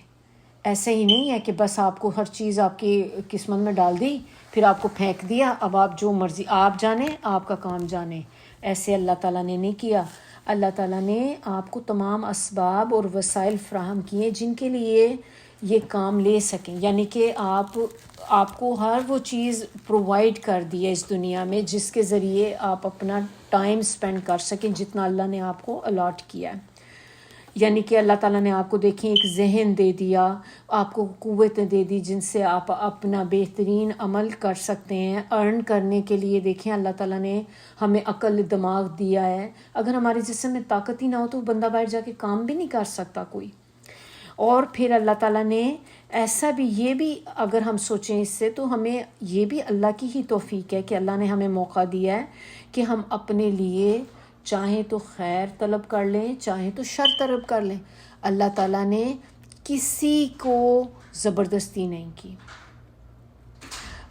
ایسے ہی نہیں ہے کہ بس آپ کو ہر چیز آپ کی قسمت میں ڈال دی پھر آپ کو پھینک دیا، اب آپ جو مرضی آپ جانیں، آپ کا کام جانیں. ایسے اللہ تعالیٰ نے نہیں کیا. اللہ تعالیٰ نے آپ کو تمام اسباب اور وسائل فراہم کیے جن کے لیے یہ کام لے سکیں، یعنی کہ آپ کو ہر وہ چیز پرووائڈ کر دی ہے اس دنیا میں جس کے ذریعے آپ اپنا ٹائم سپینڈ کر سکیں جتنا اللہ نے آپ کو الاٹ کیا ہے. یعنی کہ اللہ تعالیٰ نے آپ کو دیکھیں ایک ذہن دے دیا، آپ کو قوتیں دے دی جن سے آپ اپنا بہترین عمل کر سکتے ہیں ارن کرنے کے لیے۔ دیکھیں اللہ تعالیٰ نے ہمیں عقل دماغ دیا ہے، اگر ہمارے جسم میں طاقت ہی نہ ہو تو بندہ باہر جا کے کام بھی نہیں کر سکتا کوئی۔ اور پھر اللہ تعالیٰ نے ایسا بھی، یہ بھی اگر ہم سوچیں اس سے تو ہمیں یہ بھی اللہ کی ہی توفیق ہے کہ اللہ نے ہمیں موقع دیا ہے کہ ہم اپنے لیے چاہیں تو خیر طلب کر لیں، چاہیں تو شر طلب کر لیں۔ اللہ تعالیٰ نے کسی کو زبردستی نہیں کی،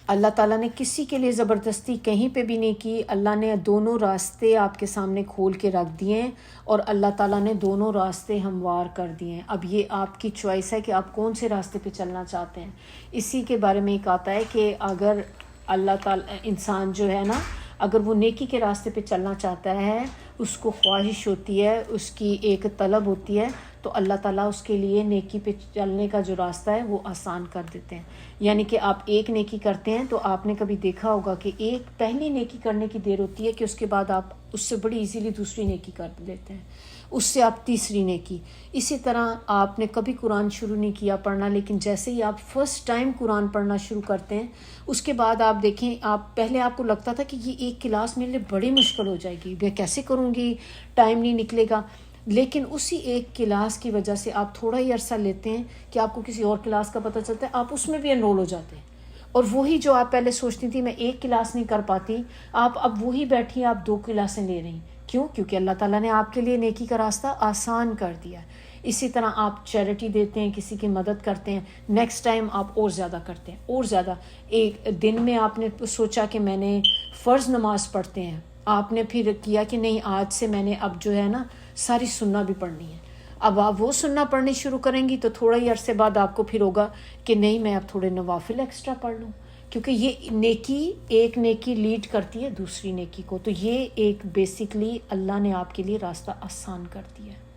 اللہ تعالیٰ نے کسی کے لیے زبردستی کہیں پہ بھی نہیں کی۔ اللہ نے دونوں راستے آپ کے سامنے کھول کے رکھ دیے ہیں اور اللہ تعالیٰ نے دونوں راستے ہموار کر دیے ہیں۔ اب یہ آپ کی چوائس ہے کہ آپ کون سے راستے پہ چلنا چاہتے ہیں۔ اسی کے بارے میں ایک آتا ہے کہ اگر اللہ تعالیٰ انسان جو ہے نا، اگر وہ نیکی کے راستے پہ چلنا چاہتا ہے، اس کو خواہش ہوتی ہے، اس کی ایک طلب ہوتی ہے، تو اللہ تعالیٰ اس کے لیے نیکی پہ چلنے کا جو راستہ ہے وہ آسان کر دیتے ہیں۔ یعنی کہ آپ ایک نیکی کرتے ہیں تو آپ نے کبھی دیکھا ہوگا کہ ایک پہلی نیکی کرنے کی دیر ہوتی ہے کہ اس کے بعد آپ اس سے بڑی ایزیلی دوسری نیکی کر لیتے ہیں، اس سے آپ تیسری نیکی۔ اسی طرح آپ نے کبھی قرآن شروع نہیں کیا پڑھنا، لیکن جیسے ہی آپ فرسٹ ٹائم قرآن پڑھنا شروع کرتے ہیں، اس کے بعد آپ دیکھیں، آپ پہلے آپ کو لگتا تھا کہ یہ ایک کلاس میرے لیے بڑی مشکل ہو جائے گی، میں کیسے کروں گی، ٹائم نہیں نکلے گا، لیکن اسی ایک کلاس کی وجہ سے آپ تھوڑا ہی عرصہ لیتے ہیں کہ آپ کو کسی اور کلاس کا پتہ چلتا ہے، آپ اس میں بھی انرول ہو جاتے ہیں، اور وہی جو آپ پہلے سوچتی تھی میں ایک کلاس نہیں کر پاتی، آپ اب وہی بیٹھی آپ 2 کلاسیں لے رہی ہیں۔ کیوں؟ کیونکہ اللہ تعالیٰ نے آپ کے لیے نیکی کا راستہ آسان کر دیا۔ اسی طرح آپ چیریٹی دیتے ہیں، کسی کی مدد کرتے ہیں، نیکسٹ ٹائم آپ اور زیادہ کرتے ہیں، اور زیادہ۔ ایک دن میں آپ نے سوچا کہ میں نے فرض نماز پڑھتے ہیں، آپ نے پھر کیا کہ نہیں آج سے میں نے اب جو ہے نا ساری سننا بھی پڑھنی ہے۔ اب آپ وہ سننا پڑھنی شروع کریں گی تو تھوڑا ہی عرصے بعد آپ کو پھر ہوگا کہ نہیں میں اب تھوڑے نوافل ایکسٹرا پڑھ لوں، کیونکہ یہ نیکی، ایک نیکی لیڈ کرتی ہے دوسری نیکی کو۔ تو یہ ایک بیسکلی اللہ نے آپ کے لیے راستہ آسان کر دیا ہے۔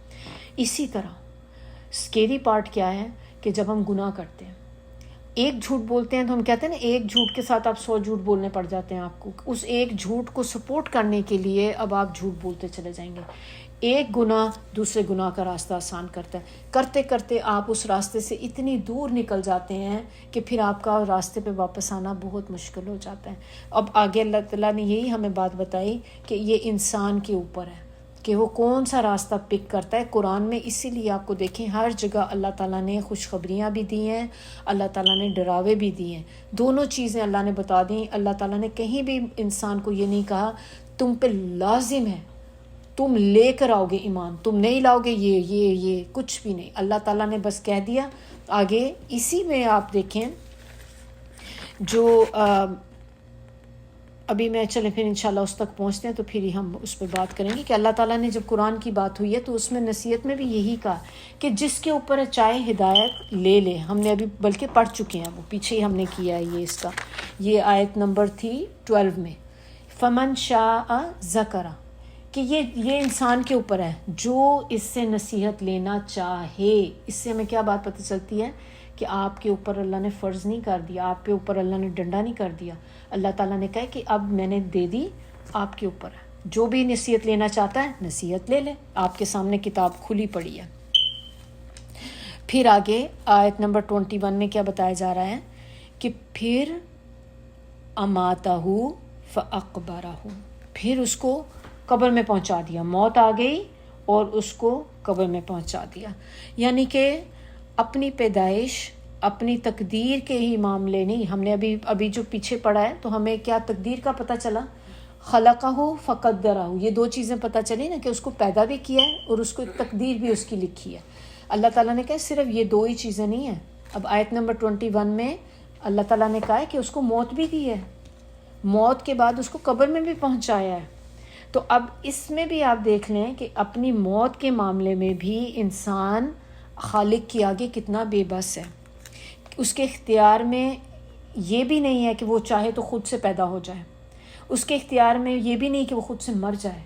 اسی طرح اسکیری پارٹ کیا ہے کہ جب ہم گناہ کرتے ہیں، ایک جھوٹ بولتے ہیں تو ہم کہتے ہیں نا ایک جھوٹ کے ساتھ آپ 100 جھوٹ بولنے پڑ جاتے ہیں آپ کو، اس ایک جھوٹ کو سپورٹ کرنے کے لیے اب آپ جھوٹ بولتے چلے جائیں گے۔ ایک گناہ دوسرے گناہ کا راستہ آسان کرتا ہے، کرتے کرتے آپ اس راستے سے اتنی دور نکل جاتے ہیں کہ پھر آپ کا راستے پہ واپس آنا بہت مشکل ہو جاتا ہے۔ اب آگے اللہ تعالیٰ نے یہی ہمیں بات بتائی کہ یہ انسان کے اوپر ہے کہ وہ کون سا راستہ پک کرتا ہے۔ قرآن میں اسی لیے آپ کو دیکھیں ہر جگہ اللہ تعالیٰ نے خوشخبریاں بھی دی ہیں، اللہ تعالیٰ نے ڈراوے بھی دیے ہیں، دونوں چیزیں اللہ نے بتا دیں۔ اللہ تعالیٰ نے کہیں بھی انسان کو یہ نہیں کہا تم پہ لازم ہے تم لے کر آؤ گے ایمان، تم نہیں لاؤ گے یہ کچھ بھی نہیں۔ اللہ تعالیٰ نے بس کہہ دیا۔ آگے اسی میں آپ دیکھیں جو ابھی میں چلیں پھر انشاءاللہ اس تک پہنچتے ہیں تو پھر ہی ہم اس پہ بات کریں گے کہ اللہ تعالیٰ نے جب قرآن کی بات ہوئی ہے تو اس میں نصیحت میں بھی یہی کہا کہ جس کے اوپر ہے چاہے ہدایت لے لے۔ ہم نے ابھی بلکہ پڑھ چکے ہیں، وہ پیچھے ہی ہم نے کیا ہے یہ اس کا، یہ آیت نمبر تھی 12 میں، فمن شاء ذکر، کہ یہ انسان کے اوپر ہے جو اس سے نصیحت لینا چاہے۔ اس سے ہمیں کیا بات پتہ چلتی ہے کہ آپ کے اوپر اللہ نے فرض نہیں کر دیا، آپ کے اوپر اللہ نے ڈنڈا نہیں کر دیا۔ اللہ تعالیٰ نے کہا کہ اب میں نے دے دی، آپ کے اوپر ہے، جو بھی نصیحت لینا چاہتا ہے نصیحت لے لے، آپ کے سامنے کتاب کھلی پڑی ہے۔ پھر آگے آیت نمبر 21 میں کیا بتایا جا رہا ہے کہ پھر اماتہ فاقبرہ، پھر اس کو قبر میں پہنچا دیا، موت آ گئی اور اس کو قبر میں پہنچا دیا۔ یعنی کہ اپنی پیدائش، اپنی تقدیر کے ہی معاملے نہیں، ہم نے ابھی جو پیچھے پڑھا ہے تو ہمیں کیا تقدیر کا پتہ چلا، خلقہ فقدرہ، یہ 2 چیزیں پتہ چلی نا کہ اس کو پیدا بھی کیا ہے اور اس کو تقدیر بھی اس کی لکھی ہے۔ اللہ تعالیٰ نے کہا صرف یہ 2 ہی چیزیں نہیں ہیں۔ اب آیت نمبر 21 میں اللہ تعالیٰ نے کہا ہے کہ اس کو موت بھی دی ہے، موت کے بعد اس کو قبر میں بھی پہنچایا ہے۔ تو اب اس میں بھی آپ دیکھ لیں کہ اپنی موت کے معاملے میں بھی انسان خالق کے آگے کتنا بے بس ہے۔ اس کے اختیار میں یہ بھی نہیں ہے کہ وہ چاہے تو خود سے پیدا ہو جائے، اس کے اختیار میں یہ بھی نہیں کہ وہ خود سے مر جائے۔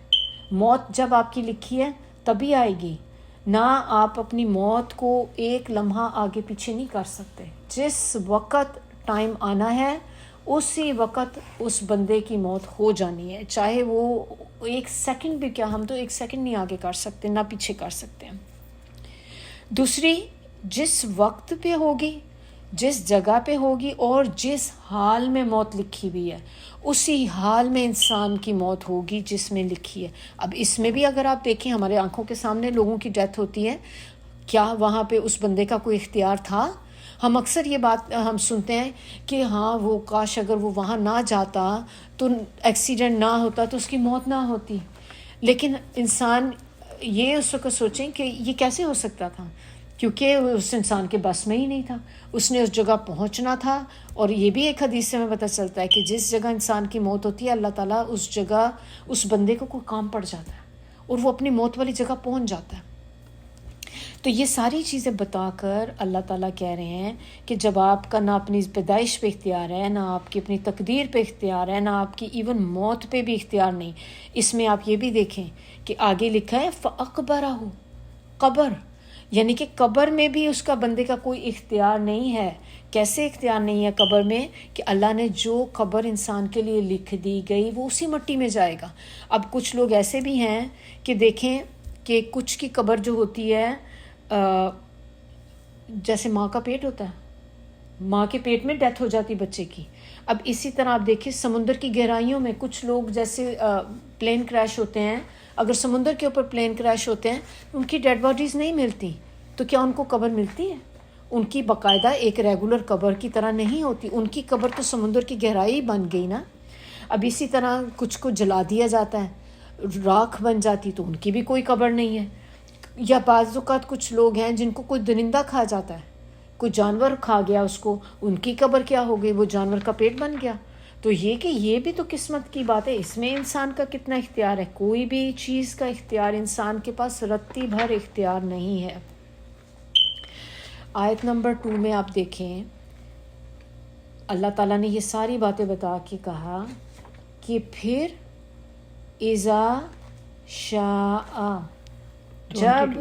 موت جب آپ کی لکھی ہے تبھی آئے گی، نہ آپ اپنی موت کو ایک لمحہ آگے پیچھے نہیں کر سکتے۔ جس وقت ٹائم آنا ہے اسی وقت اس بندے کی موت ہو جانی ہے، چاہے وہ 1 سیکنڈ بھی، کیا ہم تو 1 سیکنڈ نہیں آگے کر سکتے نہ پیچھے کر سکتے ہیں۔ دوسری جس وقت پہ ہوگی، جس جگہ پہ ہوگی اور جس حال میں موت لکھی ہوئی ہے اسی حال میں انسان کی موت ہوگی جس میں لکھی ہے۔ اب اس میں بھی اگر آپ دیکھیں ہمارے آنکھوں کے سامنے لوگوں کی ڈیتھ ہوتی ہے، کیا وہاں پہ اس بندے کا کوئی اختیار تھا؟ ہم اکثر یہ بات ہم سنتے ہیں کہ ہاں وہ کاش اگر وہ وہاں نہ جاتا تو ایکسیڈنٹ نہ ہوتا تو اس کی موت نہ ہوتی، لیکن انسان یہ اس وقت سوچیں کہ یہ کیسے ہو سکتا تھا، کیونکہ اس انسان کے بس میں ہی نہیں تھا، اس نے اس جگہ پہنچنا تھا۔ اور یہ بھی ایک حدیث سے ہمیں پتہ چلتا ہے کہ جس جگہ انسان کی موت ہوتی ہے اللہ تعالیٰ اس جگہ اس بندے کو کوئی کام پڑ جاتا ہے اور وہ اپنی موت والی جگہ پہنچ جاتا ہے۔ تو یہ ساری چیزیں بتا کر اللہ تعالیٰ کہہ رہے ہیں کہ جب آپ کا نہ اپنی پیدائش پہ اختیار ہے، نہ آپ کی اپنی تقدیر پہ اختیار ہے، نہ آپ کی ایون موت پہ بھی اختیار نہیں۔ اس میں آپ یہ بھی دیکھیں کہ آگے لکھا ہے فَأَقْبَرَهُ، قبر، یعنی کہ قبر میں بھی اس کا بندے کا کوئی اختیار نہیں ہے۔ کیسے اختیار نہیں ہے قبر میں؟ کہ اللہ نے جو قبر انسان کے لیے لکھ دی گئی وہ اسی مٹی میں جائے گا۔ اب کچھ لوگ ایسے بھی ہیں کہ دیکھیں کہ کچھ کی قبر جو ہوتی ہے جیسے ماں کا پیٹ ہوتا ہے، ماں کے پیٹ میں ڈیتھ ہو جاتی بچے کی۔ اب اسی طرح آپ دیکھیں سمندر کی گہرائیوں میں کچھ لوگ جیسے پلین کریش ہوتے ہیں، اگر سمندر کے اوپر پلین کریش ہوتے ہیں ان کی ڈیڈ باڈیز نہیں ملتی، تو کیا ان کو قبر ملتی ہے؟ ان کی باقاعدہ ایک ریگولر قبر کی طرح نہیں ہوتی، ان کی قبر تو سمندر کی گہرائی بن گئی نا۔ اب اسی طرح کچھ کو جلا دیا جاتا ہے، راکھ بن جاتی، تو ان کی بھی کوئی قبر نہیں ہے۔ یا بعض اوقات کچھ لوگ ہیں جن کو کوئی درندہ کھا جاتا ہے، کوئی جانور کھا گیا اس کو، ان کی قبر کیا ہو گئی؟ وہ جانور کا پیٹ بن گیا۔ تو یہ کہ یہ بھی تو قسمت کی بات ہے، اس میں انسان کا کتنا اختیار ہے؟ کوئی بھی چیز کا اختیار انسان کے پاس رتی بھر اختیار نہیں ہے۔ آیت نمبر 2 میں آپ دیکھیں اللہ تعالیٰ نے یہ ساری باتیں بتا کے کہا کہ پھر اذا شاء، جب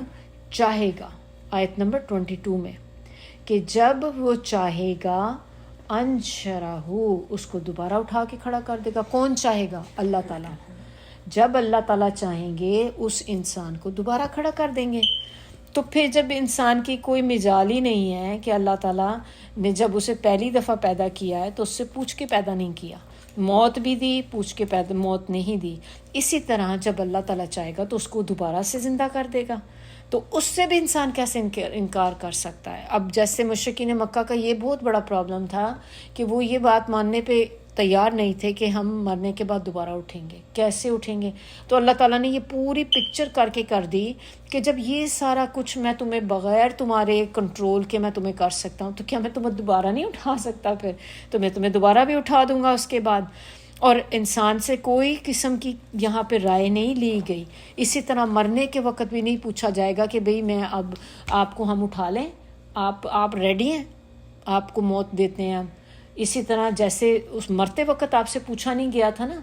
چاہے گا، آیت نمبر 22 میں، کہ جب وہ چاہے گا انشرہ، اس کو دوبارہ اٹھا کے کھڑا کر دے گا۔ کون چاہے گا؟ اللہ تعالیٰ۔ جب اللہ تعالیٰ چاہیں گے اس انسان کو دوبارہ کھڑا کر دیں گے۔ تو پھر جب انسان کی کوئی مجال ہی نہیں ہے کہ اللہ تعالیٰ نے جب اسے پہلی دفعہ پیدا کیا ہے تو اس سے پوچھ کے پیدا نہیں کیا، موت بھی دی پوچھ کے پیدا موت نہیں دی، اسی طرح جب اللہ تعالیٰ چاہے گا تو اس کو دوبارہ سے زندہ کر دے گا۔ تو اس سے بھی انسان کیسے انکار کر سکتا ہے؟ اب جیسے مشرکین مکہ کا یہ بہت بڑا پرابلم تھا کہ وہ یہ بات ماننے پہ تیار نہیں تھے کہ ہم مرنے کے بعد دوبارہ اٹھیں گے، کیسے اٹھیں گے؟ تو اللہ تعالیٰ نے یہ پوری پکچر کر کے کر دی کہ جب یہ سارا کچھ میں تمہیں بغیر تمہارے کنٹرول کے میں تمہیں کر سکتا ہوں تو کیا میں تمہیں دوبارہ نہیں اٹھا سکتا؟ پھر تو میں تمہیں دوبارہ بھی اٹھا دوں گا اس کے بعد۔ اور انسان سے کوئی قسم کی یہاں پہ رائے نہیں لی گئی۔ اسی طرح مرنے کے وقت بھی نہیں پوچھا جائے گا کہ بھئی میں اب آپ کو ہم اٹھا لیں، آپ ریڈی ہیں، آپ کو موت دیتے ہیں ہم۔ اسی طرح جیسے اس مرتے وقت آپ سے پوچھا نہیں گیا تھا نا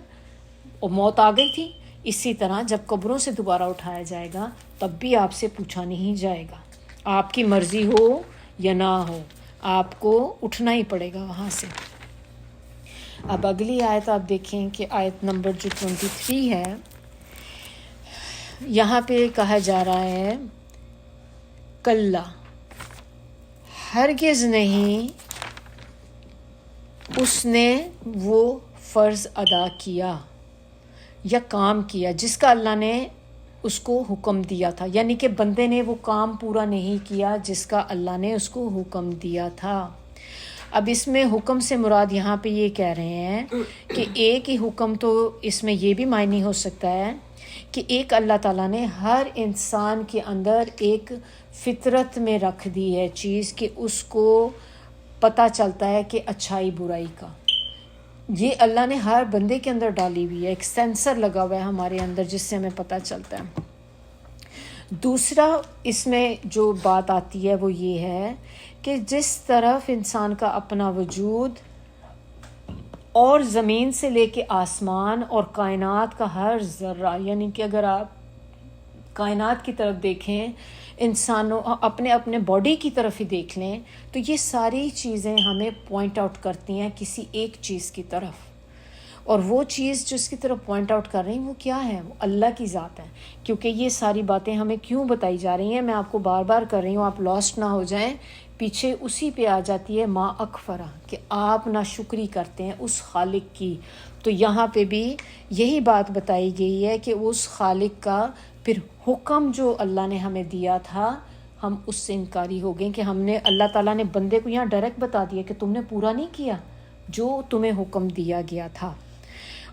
اور موت آ گئی تھی، اسی طرح جب قبروں سے دوبارہ اٹھایا جائے گا تب بھی آپ سے پوچھا نہیں جائے گا، آپ کی مرضی ہو یا نہ ہو آپ کو اٹھنا ہی پڑے گا وہاں سے۔ اب اگلی آیت آپ دیکھیں کہ آیت نمبر جو 23 ہے، یہاں پہ کہا جا رہا ہے کلا، ہرگز نہیں اس نے وہ فرض ادا کیا یا کام کیا جس کا اللہ نے اس کو حکم دیا تھا، یعنی کہ بندے نے وہ کام پورا نہیں کیا جس کا اللہ نے اس کو حکم دیا تھا۔ اب اس میں حکم سے مراد یہاں پہ یہ کہہ رہے ہیں کہ ایک ہی حکم تو اس میں یہ بھی معنی ہو سکتا ہے کہ ایک اللہ تعالیٰ نے ہر انسان کے اندر ایک فطرت میں رکھ دی ہے چیز کہ اس کو پتہ چلتا ہے کہ اچھائی برائی کا، یہ اللہ نے ہر بندے کے اندر ڈالی ہوئی ہے، ایک سینسر لگا ہوا ہے ہمارے اندر جس سے ہمیں پتہ چلتا ہے۔ دوسرا اس میں جو بات آتی ہے وہ یہ ہے کہ جس طرف انسان کا اپنا وجود اور زمین سے لے کے آسمان اور کائنات کا ہر ذرہ، یعنی کہ اگر آپ کائنات کی طرف دیکھیں، انسانوں اپنے اپنے باڈی کی طرف ہی دیکھ لیں تو یہ ساری چیزیں ہمیں پوائنٹ آؤٹ کرتی ہیں کسی ایک چیز کی طرف، اور وہ چیز جو اس کی طرف پوائنٹ آؤٹ کر رہی ہیں وہ کیا ہے؟ وہ اللہ کی ذات ہے. کیونکہ یہ ساری باتیں ہمیں کیوں بتائی جا رہی ہیں، میں آپ کو بار بار کر رہی ہوں، آپ لاسٹ نہ ہو جائیں. پیچھے اسی پہ آ جاتی ہے ما اکفرہ، کہ آپ ناشکری کرتے ہیں اس خالق کی. تو یہاں پہ بھی یہی بات بتائی گئی ہے کہ اس خالق کا پھر حکم جو اللہ نے ہمیں دیا تھا ہم اس سے انکاری ہو گئے، کہ ہم نے اللہ تعالیٰ نے بندے کو یہاں ڈائریکٹ بتا دیا کہ تم نے پورا نہیں کیا جو تمہیں حکم دیا گیا تھا.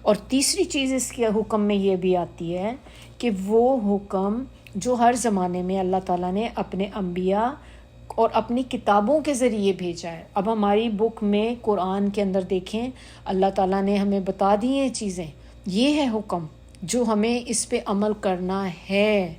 اور تیسری چیز اس کے حکم میں یہ بھی آتی ہے کہ وہ حکم جو ہر زمانے میں اللہ تعالیٰ نے اپنے انبیاء اور اپنی کتابوں کے ذریعے بھیجا ہے. اب ہماری بک میں قرآن کے اندر دیکھیں اللہ تعالیٰ نے ہمیں بتا دی ہیں چیزیں، یہ ہے حکم جو ہمیں اس پہ عمل کرنا ہے.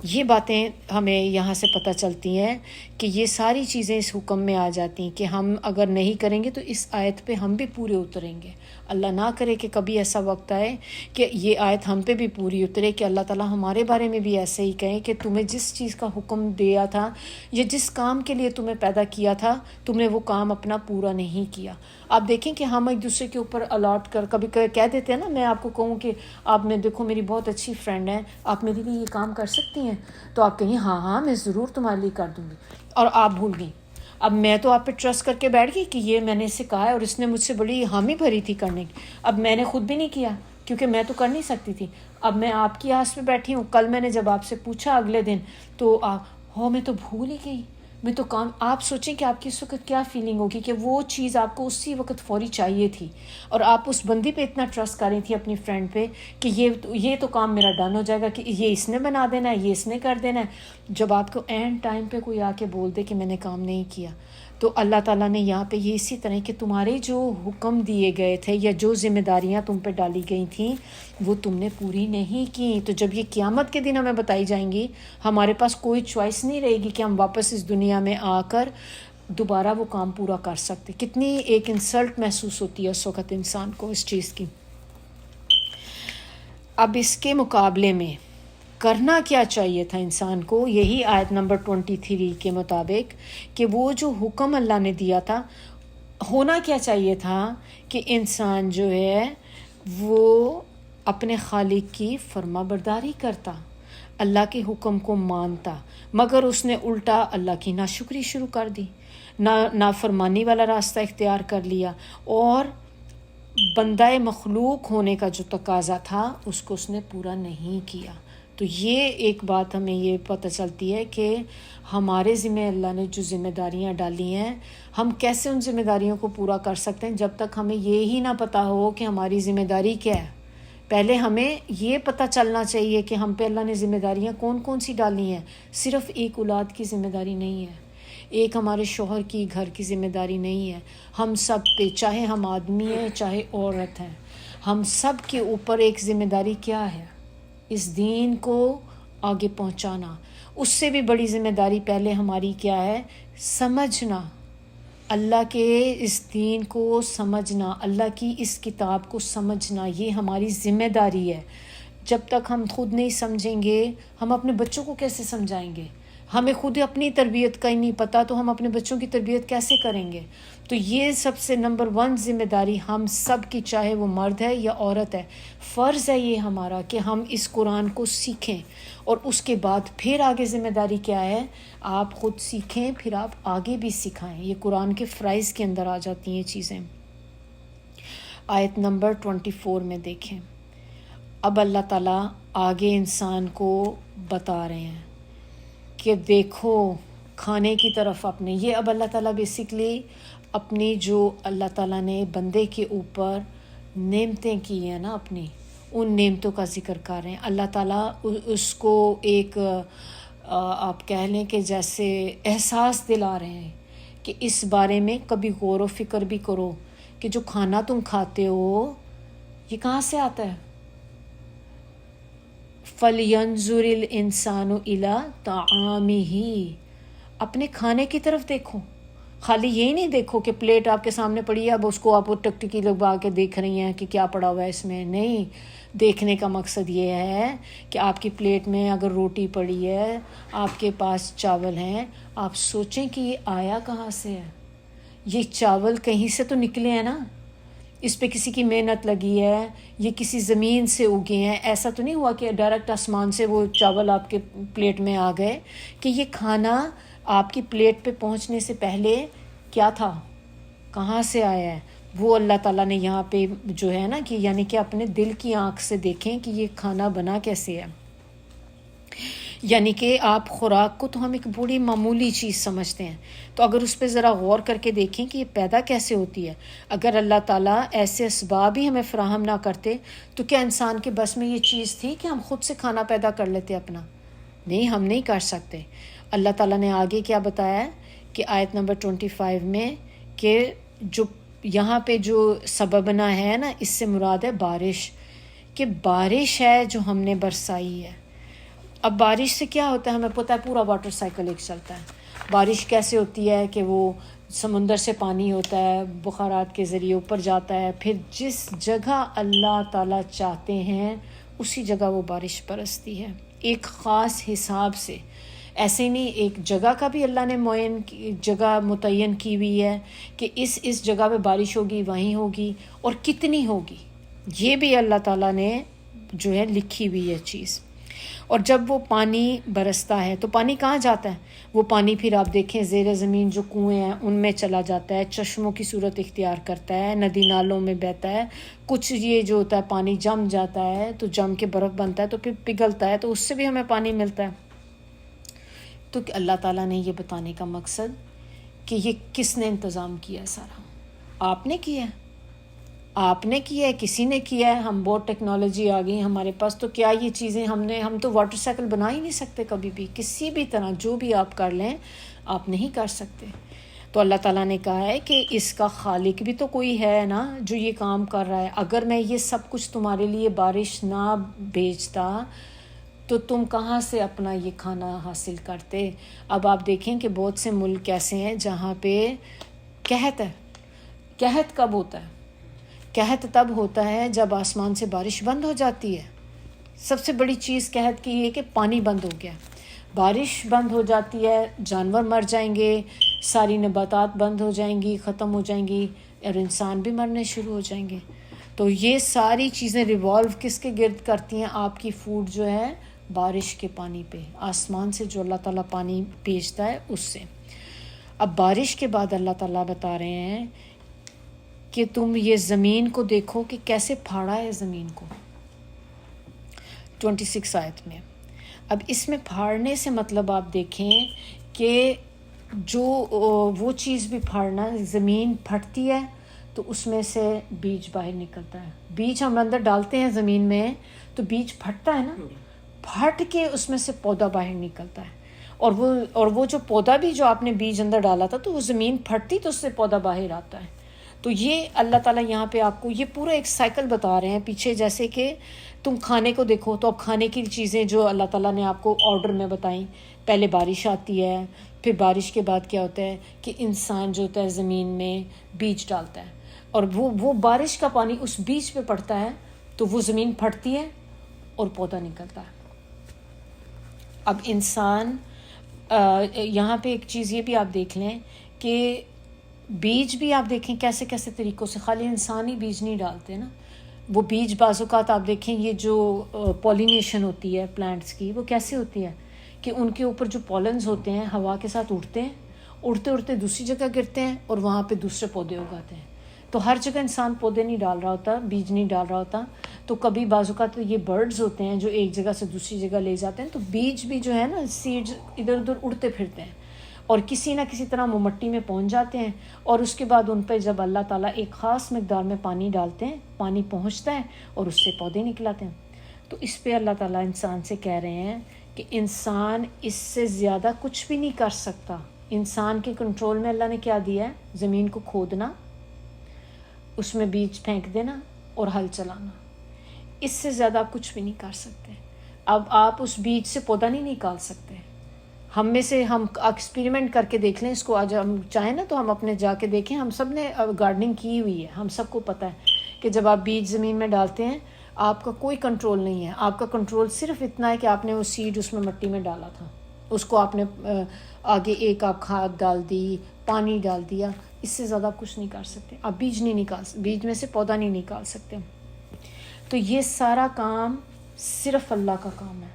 یہ باتیں ہمیں یہاں سے پتہ چلتی ہیں کہ یہ ساری چیزیں اس حکم میں آ جاتی ہیں کہ ہم اگر نہیں کریں گے تو اس آیت پہ ہم بھی پورے اتریں گے. اللہ نہ کرے کہ کبھی ایسا وقت آئے کہ یہ آیت ہم پہ بھی پوری اترے، کہ اللہ تعالیٰ ہمارے بارے میں بھی ایسے ہی کہیں کہ تمہیں جس چیز کا حکم دیا تھا یا جس کام کے لیے تمہیں پیدا کیا تھا تم نے وہ کام اپنا پورا نہیں کیا. آپ دیکھیں کہ ہم ایک دوسرے کے اوپر الاٹ کر کبھی کہہ دیتے ہیں نا، میں آپ کو کہوں کہ آپ میں دیکھو میری بہت اچھی فرینڈ ہے، آپ میرے لیے یہ کام کر سکتی ہیں، تو آپ کہیں ہاں میں ضرور تمہارے لیے کر دوں گی، اور آپ بھول گئیں. اب میں تو آپ پہ ٹرسٹ کر کے بیٹھ گئی کہ یہ میں نے اس سے کہا ہے اور اس نے مجھ سے بڑی حامی بھری تھی کرنے کی. اب میں نے خود بھی نہیں کیا کیونکہ میں تو کر نہیں سکتی تھی. اب میں آپ کی آس پہ بیٹھی ہوں، کل میں نے جب آپ سے پوچھا اگلے دن تو میں تو بھول ہی گئی، میں تو کام. آپ سوچیں کہ آپ کی اس وقت کیا فیلنگ ہوگی کہ وہ چیز آپ کو اسی وقت فوری چاہیے تھی اور آپ اس بندی پہ اتنا ٹرسٹ کر رہی تھی اپنی فرینڈ پہ کہ یہ تو کام میرا ڈن ہو جائے گا، کہ یہ اس نے بنا دینا ہے، یہ اس نے کر دینا ہے. جب آپ کو اینڈ ٹائم پہ کوئی آ کے بول دے کہ میں نے کام نہیں کیا، تو اللہ تعالیٰ نے یہاں پہ یہ اسی طرح کہ تمہارے جو حکم دیے گئے تھے یا جو ذمہ داریاں تم پہ ڈالی گئی تھیں وہ تم نے پوری نہیں کی. تو جب یہ قیامت کے دن ہمیں بتائی جائیں گی ہمارے پاس کوئی چوائس نہیں رہے گی کہ ہم واپس اس دنیا میں آ کر دوبارہ وہ کام پورا کر سکتے. کتنی ایک انسلٹ محسوس ہوتی ہے اس وقت انسان کو اس چیز کی. اب اس کے مقابلے میں کرنا کیا چاہیے تھا انسان کو؟ یہی آیت نمبر 23 کے مطابق کہ وہ جو حکم اللہ نے دیا تھا ہونا کیا چاہیے تھا کہ انسان جو ہے وہ اپنے خالق کی فرما برداری کرتا، اللہ کے حکم کو مانتا، مگر اس نے الٹا اللہ کی ناشکری شروع کر دی، نافرمانی والا راستہ اختیار کر لیا اور بندہ مخلوق ہونے کا جو تقاضا تھا اس کو اس نے پورا نہیں کیا. تو یہ ایک بات ہمیں یہ پتہ چلتی ہے کہ ہمارے ذمہ اللہ نے جو ذمہ داریاں ڈالی ہیں ہم کیسے ان ذمہ داریوں کو پورا کر سکتے ہیں جب تک ہمیں یہی نہ پتہ ہو کہ ہماری ذمہ داری کیا ہے. پہلے ہمیں یہ پتہ چلنا چاہیے کہ ہم پہ اللہ نے ذمہ داریاں کون کون سی ڈالی ہیں. صرف ایک اولاد کی ذمہ داری نہیں ہے، ایک ہمارے شوہر کی گھر کی ذمہ داری نہیں ہے، ہم سب پہ، چاہے ہم آدمی ہیں چاہے عورت ہیں، ہم سب کے اوپر ایک ذمہ داری کیا ہے؟ اس دین کو آگے پہنچانا. اس سے بھی بڑی ذمہ داری پہلے ہماری کیا ہے؟ سمجھنا، اللہ کے اس دین کو سمجھنا، اللہ کی اس کتاب کو سمجھنا، یہ ہماری ذمہ داری ہے. جب تک ہم خود نہیں سمجھیں گے ہم اپنے بچوں کو کیسے سمجھائیں گے؟ ہمیں خود اپنی تربیت کا ہی نہیں پتہ تو ہم اپنے بچوں کی تربیت کیسے کریں گے؟ تو یہ سب سے نمبر 1 ذمہ داری ہم سب کی، چاہے وہ مرد ہے یا عورت ہے، فرض ہے یہ ہمارا کہ ہم اس قرآن کو سیکھیں. اور اس کے بعد پھر آگے ذمہ داری کیا ہے؟ آپ خود سیکھیں پھر آپ آگے بھی سکھائیں. یہ قرآن کے فرائض کے اندر آ جاتی ہیں چیزیں. آیت نمبر 24 میں دیکھیں، اب اللہ تعالیٰ آگے انسان کو بتا رہے ہیں کہ دیکھو کھانے کی طرف اپنے، یہ اب اللہ تعالیٰ بیسکلی اپنی جو اللہ تعالیٰ نے بندے کے اوپر نعمتیں کی ہیں نا، اپنی ان نعمتوں کا ذکر کر رہے ہیں. اللہ تعالیٰ اس کو ایک آپ کہہ لیں کہ جیسے احساس دلا رہے ہیں کہ اس بارے میں کبھی غور و فکر بھی کرو کہ جو کھانا تم کھاتے ہو یہ کہاں سے آتا ہے. فَلْيَنْظُرِ الْإِنسَانُ إِلَىٰ طَعَامِهِ، اپنے کھانے کی طرف دیکھو. خالی یہی نہیں دیکھو کہ پلیٹ آپ کے سامنے پڑی ہے اب اس کو آپ ٹکٹکی لگوا کے دیکھ رہی ہیں کہ کیا پڑا ہوا ہے اس میں. نہیں، دیکھنے کا مقصد یہ ہے کہ آپ کی پلیٹ میں اگر روٹی پڑی ہے، آپ کے پاس چاول ہیں، آپ سوچیں کہ یہ آیا کہاں سے ہے. یہ چاول کہیں سے تو نکلے ہیں نا. اس پہ کسی کی محنت لگی ہے، یہ کسی زمین سے اگے ہیں. ایسا تو نہیں ہوا کہ ڈائریکٹ آسمان سے وہ چاول آپ کے پلیٹ میں آ گئے. کہ یہ کھانا آپ کی پلیٹ پہ پہنچنے سے پہلے کیا تھا، کہاں سے آیا ہے، وہ اللہ تعالیٰ نے یہاں پہ جو ہے نا کہ یعنی کہ اپنے دل کی آنکھ سے دیکھیں کہ یہ کھانا بنا کیسے ہے. یعنی کہ آپ خوراک کو تو ہم ایک بڑی معمولی چیز سمجھتے ہیں، تو اگر اس پہ ذرا غور کر کے دیکھیں کہ یہ پیدا کیسے ہوتی ہے. اگر اللہ تعالیٰ ایسے اسباب ہی ہمیں فراہم نہ کرتے تو کیا انسان کے بس میں یہ چیز تھی کہ ہم خود سے کھانا پیدا کر لیتے اپنا؟ نہیں، ہم نہیں کر سکتے. اللہ تعالیٰ نے آگے کیا بتایا ہے کہ آیت نمبر 25 میں کہ جو یہاں پہ جو سببنا ہے نا، اس سے مراد ہے بارش، کہ بارش ہے جو ہم نے برسائی ہے. اب بارش سے کیا ہوتا ہے ہمیں پتہ ہے، پورا واٹر سائیکل ایک چلتا ہے. بارش کیسے ہوتی ہے کہ وہ سمندر سے پانی ہوتا ہے، بخارات کے ذریعے اوپر جاتا ہے، پھر جس جگہ اللہ تعالیٰ چاہتے ہیں اسی جگہ وہ بارش برستی ہے ایک خاص حساب سے. ایسے نہیں، ایک جگہ کا بھی اللہ نے جگہ متعین کی ہوئی ہے کہ اس جگہ پہ بارش ہوگی، وہیں ہوگی، اور کتنی ہوگی، یہ بھی اللہ تعالیٰ نے جو ہے لکھی ہوئی ہے چیز. اور جب وہ پانی برستا ہے تو پانی کہاں جاتا ہے؟ وہ پانی پھر آپ دیکھیں زیر زمین جو کنویں ہیں ان میں چلا جاتا ہے، چشموں کی صورت اختیار کرتا ہے، ندی نالوں میں بہتا ہے. کچھ یہ جو ہوتا ہے پانی جم جاتا ہے تو جم کے برف بنتا ہے تو پھر پگھلتا ہے، تو اس سے بھی ہمیں پانی ملتا ہے. تو اللہ تعالیٰ نے یہ بتانے کا مقصد کہ یہ کس نے انتظام کیا ہے، سارا آپ نے کیا ہے، آپ نے کیا ہے، کسی نے کیا ہے. ہم بہت ٹیکنالوجی آ گئی ہمارے پاس، تو کیا یہ چیزیں ہم تو واٹر سائیکل بنا ہی نہیں سکتے کبھی بھی، کسی بھی طرح جو بھی آپ کر لیں آپ نہیں کر سکتے. تو اللہ تعالیٰ نے کہا ہے کہ اس کا خالق بھی تو کوئی ہے نا جو یہ کام کر رہا ہے. اگر میں یہ سب کچھ تمہارے لیے بارش نہ بھیجتا تو تم کہاں سے اپنا یہ کھانا حاصل کرتے. اب آپ دیکھیں کہ بہت سے ملک ایسے ہیں جہاں پہ قحط ہے. قحط کب ہوتا ہے؟ قحط تب ہوتا ہے جب آسمان سے بارش بند ہو جاتی ہے. سب سے بڑی چیز قحط کی یہ کہ پانی بند ہو گیا، بارش بند ہو جاتی ہے، جانور مر جائیں گے، ساری نباتات بند ہو جائیں گی، ختم ہو جائیں گی، اور انسان بھی مرنے شروع ہو جائیں گے. تو یہ ساری چیزیں ریوالو کس کے گرد کرتی ہیں؟ آپ کی فوڈ جو ہے بارش کے پانی پہ، آسمان سے جو اللہ تعالیٰ پانی بھیجتا ہے اس سے. اب بارش کے بعد اللہ تعالیٰ بتا رہے ہیں کہ تم یہ زمین کو دیکھو کہ کیسے پھاڑا ہے زمین کو، 26 آیت میں. اب اس میں پھاڑنے سے مطلب آپ دیکھیں کہ جو وہ چیز بھی پھاڑنا، زمین پھٹتی ہے تو اس میں سے بیج باہر نکلتا ہے. بیج ہم اندر ڈالتے ہیں زمین میں تو بیج پھٹتا ہے نا، پھٹ کے اس میں سے پودا باہر نکلتا ہے. اور وہ جو پودا بھی جو آپ نے بیج اندر ڈالا تھا تو وہ زمین پھٹتی تو اس سے پودا باہر آتا ہے. تو یہ اللہ تعالیٰ یہاں پہ آپ کو یہ پورا ایک سائیکل بتا رہے ہیں پیچھے. جیسے کہ تم کھانے کو دیکھو تو اب کھانے کی چیزیں جو اللہ تعالیٰ نے آپ کو آرڈر میں بتائیں، پہلے بارش آتی ہے، پھر بارش کے بعد کیا ہوتا ہے کہ انسان جو ہوتا ہے زمین میں بیج ڈالتا ہے، اور وہ بارش کا پانی اس بیج پہ پڑتا ہے تو وہ زمین پھٹتی ہے اور پودا نکلتا ہے. اب انسان یہاں پہ ایک چیز یہ بھی آپ دیکھ لیں کہ بیج بھی آپ دیکھیں کیسے کیسے طریقوں سے، خالی انسان ہی بیج نہیں ڈالتے نا. وہ بیج بعض اوقات آپ دیکھیں یہ جو پولینیشن ہوتی ہے پلانٹس کی، وہ کیسے ہوتی ہے کہ ان کے اوپر جو پولنز ہوتے ہیں ہوا کے ساتھ اڑتے ہیں، اڑتے اڑتے دوسری جگہ گرتے ہیں اور وہاں پہ دوسرے پودے اگاتے ہیں. تو ہر جگہ انسان پودے نہیں ڈال رہا ہوتا، بیج نہیں ڈال رہا ہوتا. تو کبھی بعض اوقات یہ برڈز ہوتے ہیں جو ایک جگہ سے دوسری جگہ لے جاتے ہیں، تو بیج بھی جو ہے نا سیڈز ادھر ادھر اڑتے پھرتے ہیں اور کسی نہ کسی طرح وہ مٹی میں پہنچ جاتے ہیں. اور اس کے بعد ان پہ جب اللہ تعالیٰ ایک خاص مقدار میں پانی ڈالتے ہیں، پانی پہنچتا ہے اور اس سے پودے نکلاتے ہیں. تو اس پہ اللہ تعالیٰ انسان سے کہہ رہے ہیں کہ انسان اس سے زیادہ کچھ بھی نہیں کر سکتا. انسان کے کنٹرول میں اللہ نے کیا دیا ہے؟ زمین کو کھودنا، اس میں بیج پھینک دینا اور ہل چلانا. اس سے زیادہ کچھ بھی نہیں کر سکتے. اب آپ اس بیج سے پودا نہیں نکال سکتے. ہم میں سے ہم ایکسپیریمنٹ کر کے دیکھ لیں اس کو، آج ہم چاہیں نا تو ہم اپنے جا کے دیکھیں. ہم سب نے گارڈننگ کی ہوئی ہے، ہم سب کو پتہ ہے کہ جب آپ بیج زمین میں ڈالتے ہیں آپ کا کوئی کنٹرول نہیں ہے. آپ کا کنٹرول صرف اتنا ہے کہ آپ نے وہ سیڈ اس میں مٹی میں ڈالا تھا اس کو آپ نے آگے ایک آپ کھاد ڈال دی، پانی ڈال دیا، اس سے زیادہ آپ کچھ نہیں کر سکتے. آپ بیج نہیں نکال سکتے، بیج میں سے پودا نہیں نکال سکتے. تو یہ سارا کام صرف اللہ کا کام ہے.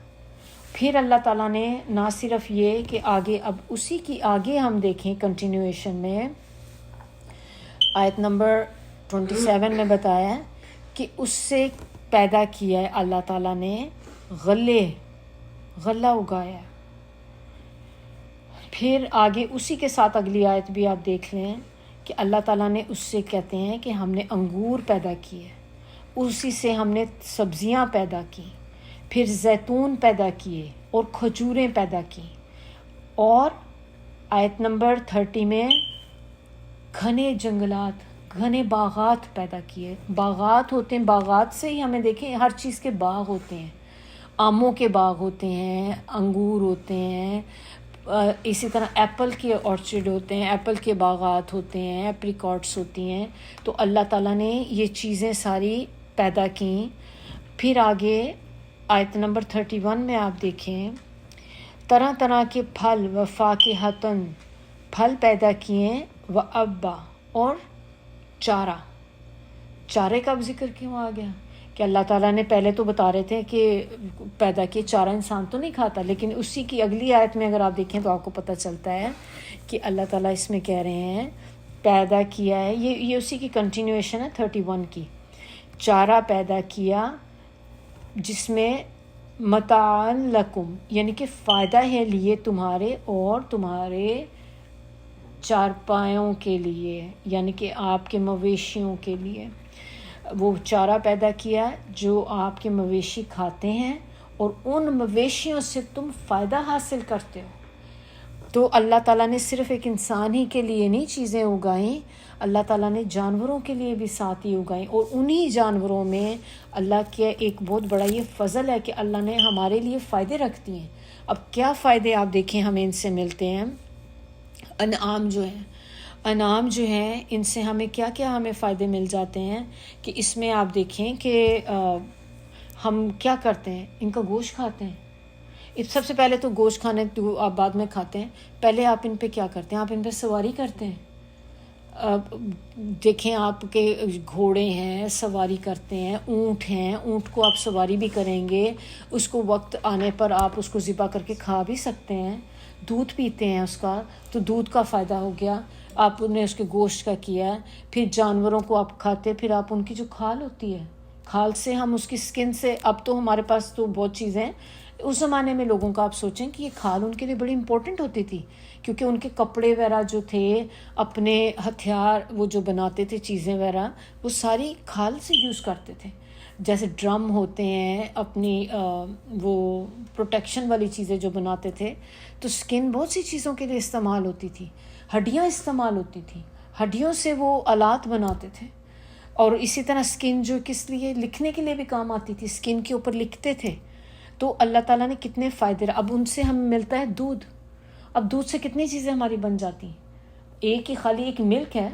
پھر اللہ تعالیٰ نے نہ صرف یہ کہ آگے اب اسی کی آگے ہم دیکھیں کنٹینویشن میں آیت نمبر 27 میں بتایا ہے کہ اس سے پیدا کیا ہے اللہ تعالیٰ نے غلہ اگایا. پھر آگے اسی کے ساتھ اگلی آیت بھی آپ دیکھ لیں کہ اللہ تعالیٰ نے اس سے کہتے ہیں کہ ہم نے انگور پیدا کیے، اسی سے ہم نے سبزیاں پیدا کی، پھر زیتون پیدا کیے اور کھجوریں پیدا کی. اور آیت نمبر 30 میں گھنے جنگلات، گھنے باغات پیدا کیے. باغات ہوتے ہیں، باغات سے ہی ہمیں دیکھیں ہر چیز کے باغ ہوتے ہیں. آموں کے باغ ہوتے ہیں، انگور ہوتے ہیں، اسی طرح ایپل کے آرچرڈ ہوتے ہیں، ایپل کے باغات ہوتے ہیں، ایپریکاٹس ہوتی ہیں. تو اللہ تعالیٰ نے یہ چیزیں ساری پیدا کیں. پھر آگے آیت نمبر 31 میں آپ دیکھیں طرح طرح کے پھل و فاکہۃً، پھل پیدا کیے، و ابا، اور چارے کا ذکر کیوں آ گیا؟ کہ اللہ تعالیٰ نے پہلے تو بتا رہے تھے کہ پیدا کیے، چارہ انسان تو نہیں کھاتا، لیکن اسی کی اگلی آیت میں اگر آپ دیکھیں تو آپ کو پتہ چلتا ہے کہ اللہ تعالیٰ اس میں کہہ رہے ہیں پیدا کیا ہے. یہ اسی کی کنٹینویشن ہے 31 کی. چارہ پیدا کیا جس میں متاع لکم، یعنی کہ فائدہ ہے لیے تمہارے اور تمہارے چارپایوں کے لیے، یعنی کہ آپ کے مویشیوں کے لیے. وہ چارہ پیدا کیا جو آپ کے مویشی کھاتے ہیں اور ان مویشیوں سے تم فائدہ حاصل کرتے ہو. تو اللہ تعالیٰ نے صرف ایک انسان ہی کے لیے نہیں چیزیں اگائیں، اللہ تعالیٰ نے جانوروں کے لیے بھی ساتھ ہی اگائیں. اور انہی جانوروں میں اللہ کے ایک بہت بڑا یہ فضل ہے کہ اللہ نے ہمارے لیے فائدے رکھ دیے ہیں. اب کیا فائدے آپ دیکھیں ہمیں ان سے ملتے ہیں. انعام جو ہیں ان سے ہمیں کیا کیا ہمیں فائدے مل جاتے ہیں کہ اس میں آپ دیکھیں کہ ہم کیا کرتے ہیں، ان کا گوشت کھاتے ہیں. سب سے پہلے تو گوشت کھانے تو آپ بعد میں کھاتے ہیں، پہلے آپ ان پہ کیا کرتے ہیں، آپ ان پہ سواری کرتے ہیں. دیکھیں آپ کے گھوڑے ہیں، سواری کرتے ہیں، اونٹ ہیں، اونٹ کو آپ سواری بھی کریں گے، اس کو وقت آنے پر آپ اس کو ذبح کر کے کھا بھی سکتے ہیں. دودھ پیتے ہیں اس کا، تو دودھ کا فائدہ ہو گیا، آپ نے اس کے گوشت کا کیا. پھر جانوروں کو آپ کھاتے، پھر آپ ان کی جو کھال ہوتی ہے، کھال سے ہم اس کی سکن سے، اب تو ہمارے پاس تو بہت چیزیں ہیں، اس زمانے میں لوگوں کا آپ سوچیں کہ یہ کھال ان کے لیے بڑی امپورٹنٹ ہوتی تھی، کیونکہ ان کے کپڑے وغیرہ جو تھے، اپنے ہتھیار وہ جو بناتے تھے چیزیں وغیرہ، وہ ساری کھال سے یوز کرتے تھے. جیسے ڈرم ہوتے ہیں، اپنی وہ پروٹیکشن والی چیزیں جو بناتے تھے، تو سکن بہت سی چیزوں کے لیے استعمال ہوتی تھی. ہڈیاں استعمال ہوتی تھیں، ہڈیوں سے وہ آلات بناتے تھے. اور اسی طرح سکن جو کس لیے، لکھنے کے لیے بھی کام آتی تھی، سکن کے اوپر لکھتے تھے. تو اللہ تعالیٰ نے کتنے فائدے. اب ان سے ہمیں ملتا ہے دودھ. اب دودھ سے کتنی چیزیں ہماری بن جاتی ہیں. ایک ہی خالی ایک ملک ہے،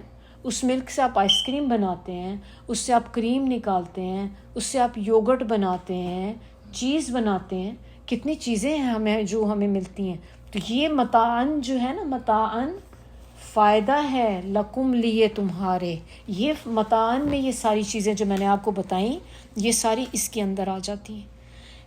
اس ملک سے آپ آئس کریم بناتے ہیں، اس سے آپ کریم نکالتے ہیں، اس سے آپ یوگرٹ بناتے ہیں، چیز بناتے ہیں. کتنی چیزیں ہیں ہمیں جو ہمیں ملتی ہیں. تو یہ متاعن جو ہے نا، متاعن فائدہ ہے لکم لیے تمہارے. یہ متاعن میں یہ ساری چیزیں جو میں نے آپ کو بتائیں، یہ ساری اس کے اندر آ جاتی ہیں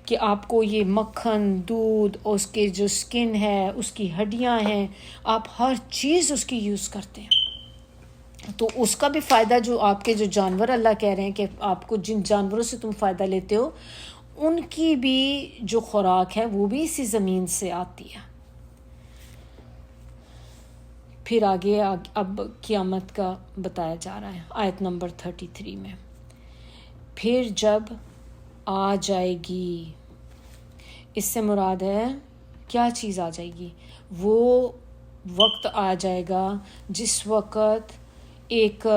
کہ آپ کو یہ مکھن، دودھ، اور اس کے جو سکن ہے، اس کی ہڈیاں ہیں، آپ ہر چیز اس کی یوز کرتے ہیں. تو اس کا بھی فائدہ جو آپ کے جو جانور، اللہ کہہ رہے ہیں کہ آپ کو جن جانوروں سے تم فائدہ لیتے ہو، ان کی بھی جو خوراک ہے وہ بھی اسی زمین سے آتی ہے. پھر آگے اب قیامت کا بتایا جا رہا ہے آیت نمبر 33 میں. پھر جب آ جائے گی، اس سے مراد ہے کیا چیز آ جائے گی؟ وہ وقت آ جائے گا جس وقت ایک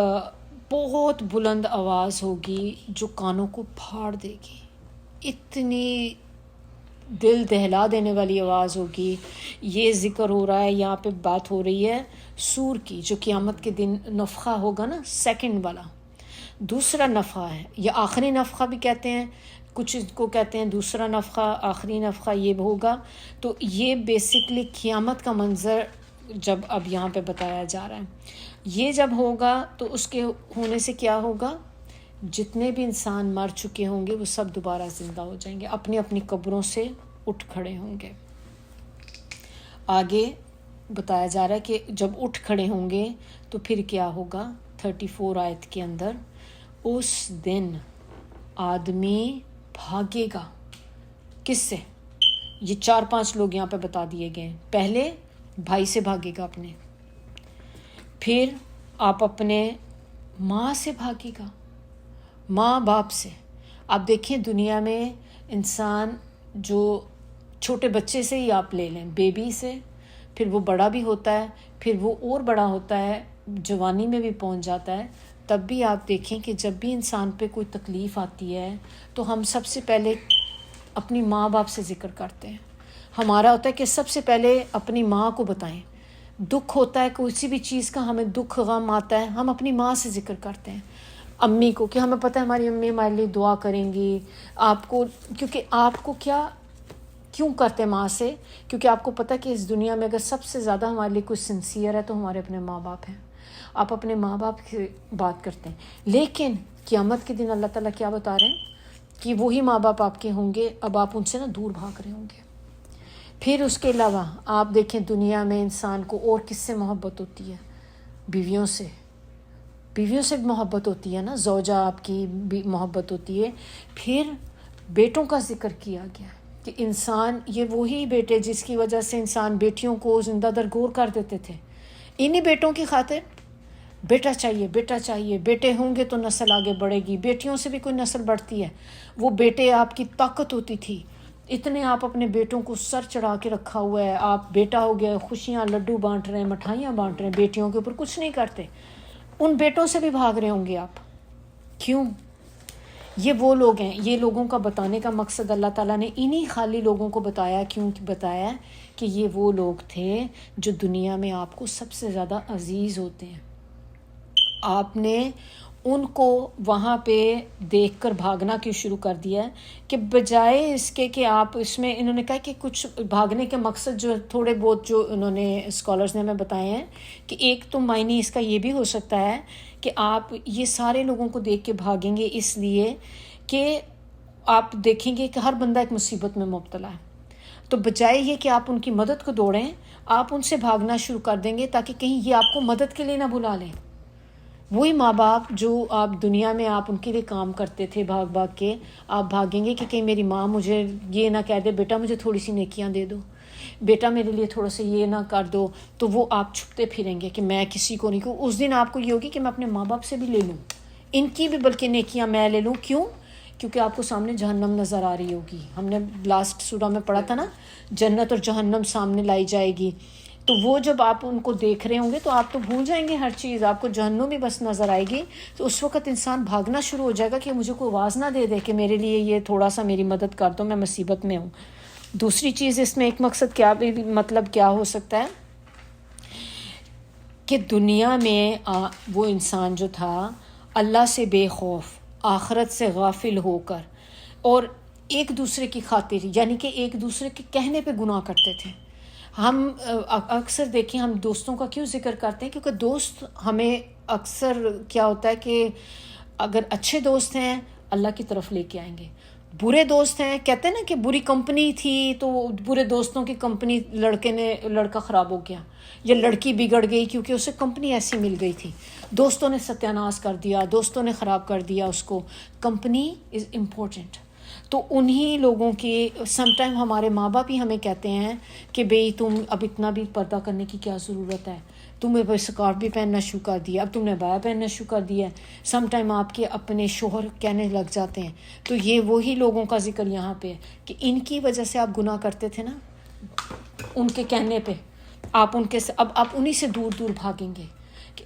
بہت بلند آواز ہوگی جو کانوں کو پھاڑ دے گی. اتنی دل دہلا دینے والی آواز ہوگی. یہ ذکر ہو رہا ہے یہاں پہ، بات ہو رہی ہے سور کی، جو قیامت کے دن نفخہ ہوگا نا، سیکنڈ والا. دوسرا نفخہ ہے، یا آخری نفخہ بھی کہتے ہیں، کچھ اس کو کہتے ہیں دوسرا نفخہ، آخری نفخہ یہ ہوگا. تو یہ بیسکلی قیامت کا منظر جب اب یہاں پہ بتایا جا رہا ہے. یہ جب ہوگا تو اس کے ہونے سے کیا ہوگا، جتنے بھی انسان مر چکے ہوں گے وہ سب دوبارہ زندہ ہو جائیں گے، اپنی اپنی قبروں سے اٹھ کھڑے ہوں گے. آگے بتایا جا رہا ہے کہ جب اٹھ کھڑے ہوں گے تو پھر کیا ہوگا. 34 آیت کے اندر اس دن آدمی بھاگے گا. کس سے؟ یہ 4-5 لوگ یہاں پہ بتا دیے گئے ہیں. پہلے بھائی سے بھاگے گا اپنے، پھر آپ اپنے ماں سے بھاگے گا، ماں باپ سے. آپ دیکھیں دنیا میں انسان جو چھوٹے بچے سے ہی آپ لے لیں، بیبی سے، پھر وہ بڑا بھی ہوتا ہے، پھر وہ اور بڑا ہوتا ہے، جوانی میں بھی پہنچ جاتا ہے. تب بھی آپ دیکھیں کہ جب بھی انسان پہ کوئی تکلیف آتی ہے تو ہم سب سے پہلے اپنی ماں باپ سے ذکر کرتے ہیں. ہمارا ہوتا ہے کہ سب سے پہلے اپنی ماں کو بتائیں. دکھ ہوتا ہے کسی بھی چیز کا، ہمیں دکھ غم آتا ہے، ہم اپنی ماں سے ذکر کرتے ہیں. امی کو، کہ ہمیں پتہ ہے ہماری امی ہمارے لیے دعا کریں گی. آپ کو، کیونکہ آپ کو کیوں کرتے ہیں ماں سے؟ کیونکہ آپ کو پتہ کہ اس دنیا میں اگر سب سے زیادہ ہمارے لیے کوئی سنسیئر ہے تو ہمارے اپنے ماں باپ ہیں. آپ اپنے ماں باپ کی بات کرتے ہیں. لیکن قیامت کے دن اللہ تعالیٰ کیا بتا رہے ہیں کہ وہی ماں باپ آپ کے ہوں گے، اب آپ ان سے دور بھاگ رہے ہوں گے. پھر اس کے علاوہ آپ دیکھیں دنیا میں انسان کو اور کس سے محبت ہوتی ہے؟ بیویوں سے بھی محبت ہوتی ہے نا، زوجہ آپ کی بھی محبت ہوتی ہے. پھر بیٹوں کا ذکر کیا گیا کہ انسان، یہ وہی بیٹے جس کی وجہ سے انسان بیٹیوں کو زندہ درگور کر دیتے تھے، انہی بیٹوں کی خاطر بیٹا چاہیے، بیٹا چاہیے، بیٹے ہوں گے تو نسل آگے بڑھے گی. بیٹیوں سے بھی کوئی نسل بڑھتی ہے. وہ بیٹے آپ کی طاقت ہوتی تھی. اتنے آپ اپنے بیٹوں کو سر چڑھا کے رکھا ہوا ہے. آپ بیٹا ہو گیا، خوشیاں لڈو بانٹ رہے ہیں، مٹھائیاں بانٹ رہے ہیں، بیٹیوں کے اوپر کچھ نہیں کرتے. ان بیٹوں سے بھی بھاگ رہے ہوں گے آپ. کیوں؟ یہ وہ لوگ ہیں. یہ لوگوں کا بتانے کا مقصد اللہ تعالیٰ نے انہی خالی لوگوں کو بتایا. کیوں بتایا؟ کہ یہ وہ لوگ تھے جو دنیا میں آپ کو سب سے زیادہ عزیز ہوتے ہیں. آپ نے ان کو وہاں پہ دیکھ کر بھاگنا کیوں شروع کر دیا ہے؟ کہ بجائے اس کے کہ آپ اس میں، انہوں نے کہا کہ کچھ بھاگنے کے مقصد جو تھوڑے بہت جو انہوں نے اسکالرز نے ہمیں بتائے ہیں کہ ایک تو معنی اس کا یہ بھی ہو سکتا ہے کہ آپ یہ سارے لوگوں کو دیکھ کے بھاگیں گے اس لیے کہ آپ دیکھیں گے کہ ہر بندہ ایک مصیبت میں مبتلا ہے. تو بجائے یہ کہ آپ ان کی مدد کو دوڑیں، آپ ان سے بھاگنا شروع کر دیں گے تاکہ کہیں یہ آپ کو مدد کے لیے نہ بلا لیں. وہی ماں باپ جو آپ دنیا میں آپ ان کے لیے کام کرتے تھے، بھاگ بھاگ کے آپ بھاگیں گے کہ کہیں میری ماں مجھے یہ نہ کہہ دے بیٹا مجھے تھوڑی سی نیکیاں دے دو، بیٹا میرے لیے تھوڑا سا یہ نہ کر دو. تو وہ آپ چھپتے پھریں گے کہ میں کسی کو نہیں. اس دن آپ کو یہ ہوگی کہ میں اپنے ماں باپ سے بھی لے لوں، ان کی بھی بلکہ نیکیاں میں لے لوں. کیوں؟ کیونکہ آپ کو سامنے جہنم نظر آ رہی ہوگی. ہم نے لاسٹ سورہ میں پڑھا تھا نا، جنت اور جہنم سامنے لائی جائے گی. تو وہ جب آپ ان کو دیکھ رہے ہوں گے تو آپ تو بھول جائیں گے ہر چیز، آپ کو جہنم بھی بس نظر آئے گی. تو اس وقت انسان بھاگنا شروع ہو جائے گا کہ مجھے کوئی آواز نہ دے دے کہ میرے لیے یہ تھوڑا سا میری مدد کر دو، میں مصیبت میں ہوں. دوسری چیز اس میں ایک مقصد کیا بھی مطلب کیا ہو سکتا ہے کہ دنیا میں وہ انسان جو تھا اللہ سے بے خوف، آخرت سے غافل ہو کر، اور ایک دوسرے کی خاطر، یعنی کہ ایک دوسرے کے کہنے پہ گناہ کرتے تھے. ہم اکثر دیکھیں ہم دوستوں کا کیوں ذکر کرتے ہیں؟ کیونکہ دوست ہمیں اکثر کیا ہوتا ہے کہ اگر اچھے دوست ہیں اللہ کی طرف لے کے آئیں گے. برے دوست ہیں، کہتے ہیں نا کہ بری کمپنی تھی تو برے دوستوں کی کمپنی، لڑکا خراب ہو گیا یا لڑکی بگڑ گئی کیونکہ اسے کمپنی ایسی مل گئی تھی، دوستوں نے ستیاناش کر دیا، دوستوں نے خراب کر دیا اس کو. Company is important. تو انہی لوگوں کی سم ٹائم ہمارے ماں باپ ہی ہمیں کہتے ہیں کہ بھئی تم اب اتنا بھی پردہ کرنے کی کیا ضرورت ہے، تم نے بس اسکارف بھی پہننا شروع کر دیا، اب تم نے بایا پہننا شروع کر دیا ہے. سم ٹائم آپ کے اپنے شوہر کہنے لگ جاتے ہیں. تو یہ وہی لوگوں کا ذکر یہاں پہ ہے کہ ان کی وجہ سے آپ گناہ کرتے تھے نا، ان کے کہنے پہ آپ ان کے اب آپ انہی سے دور دور بھاگیں گے.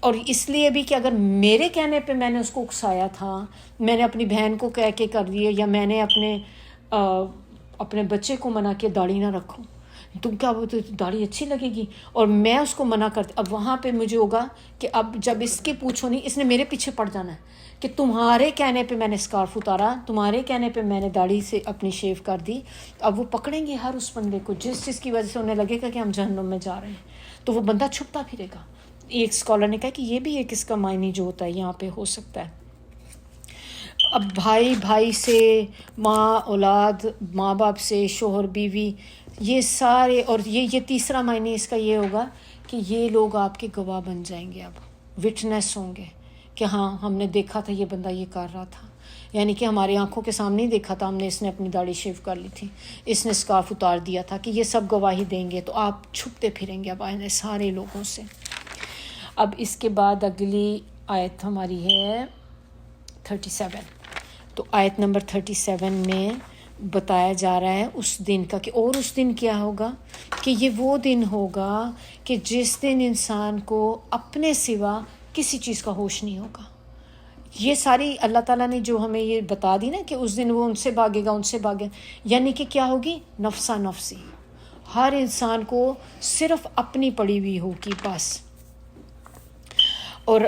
اور اس لیے بھی کہ اگر میرے کہنے پہ میں نے اس کو اکسایا تھا، میں نے اپنی بہن کو کہہ کے کر دیے، یا میں نے اپنے بچے کو منع کے داڑھی نہ رکھوں، تم کیا وہ تو داڑھی اچھی لگے گی, اور میں اس کو منع کرتی. اب وہاں پہ مجھے ہوگا کہ اب جب اس کے پوچھو نہیں, اس نے میرے پیچھے پڑ جانا ہے کہ تمہارے کہنے پہ میں نے اسکارف اتارا, تمہارے کہنے پہ میں نے داڑھی سے اپنی شیو کر دی. اب وہ پکڑیں گے ہر اس بندے کو جس چیز کی وجہ سے انہیں لگے گا کہ ہم جہنم میں جا رہے ہیں, تو وہ بندہ چھپتا پھرے گا. ایک اسکالر نے کہا کہ یہ بھی ایک اس کا معنی جو ہوتا ہے یہاں پہ ہو سکتا ہے. اب بھائی بھائی سے, ماں اولاد, ماں باپ سے, شوہر بیوی, یہ سارے, اور یہ تیسرا معنی اس کا یہ ہوگا کہ یہ لوگ آپ کے گواہ بن جائیں گے, اب وٹنس ہوں گے کہ ہاں ہم نے دیکھا تھا یہ بندہ یہ کر رہا تھا, یعنی کہ ہماری آنکھوں کے سامنے ہی دیکھا تھا, ہم نے, اس نے اپنی داڑھی شیو کر لی تھی, اس نے اسکارف اتار دیا تھا, کہ یہ سب گواہی دیں گے. تو آپ چھپتے پھریں گے اب آئندہ سارے لوگوں سے. اب اس کے بعد اگلی آیت ہماری ہے 37. تو آیت نمبر 37 میں بتایا جا رہا ہے اس دن کا, کہ اور اس دن کیا ہوگا, کہ یہ وہ دن ہوگا کہ جس دن انسان کو اپنے سوا کسی چیز کا ہوش نہیں ہوگا. یہ ساری اللہ تعالیٰ نے جو ہمیں یہ بتا دی نا کہ اس دن وہ ان سے بھاگے گا, ان سے بھاگے, یعنی کہ کیا ہوگی, نفسا نفسی, ہر انسان کو صرف اپنی پڑی ہوئی ہوگی بس. اور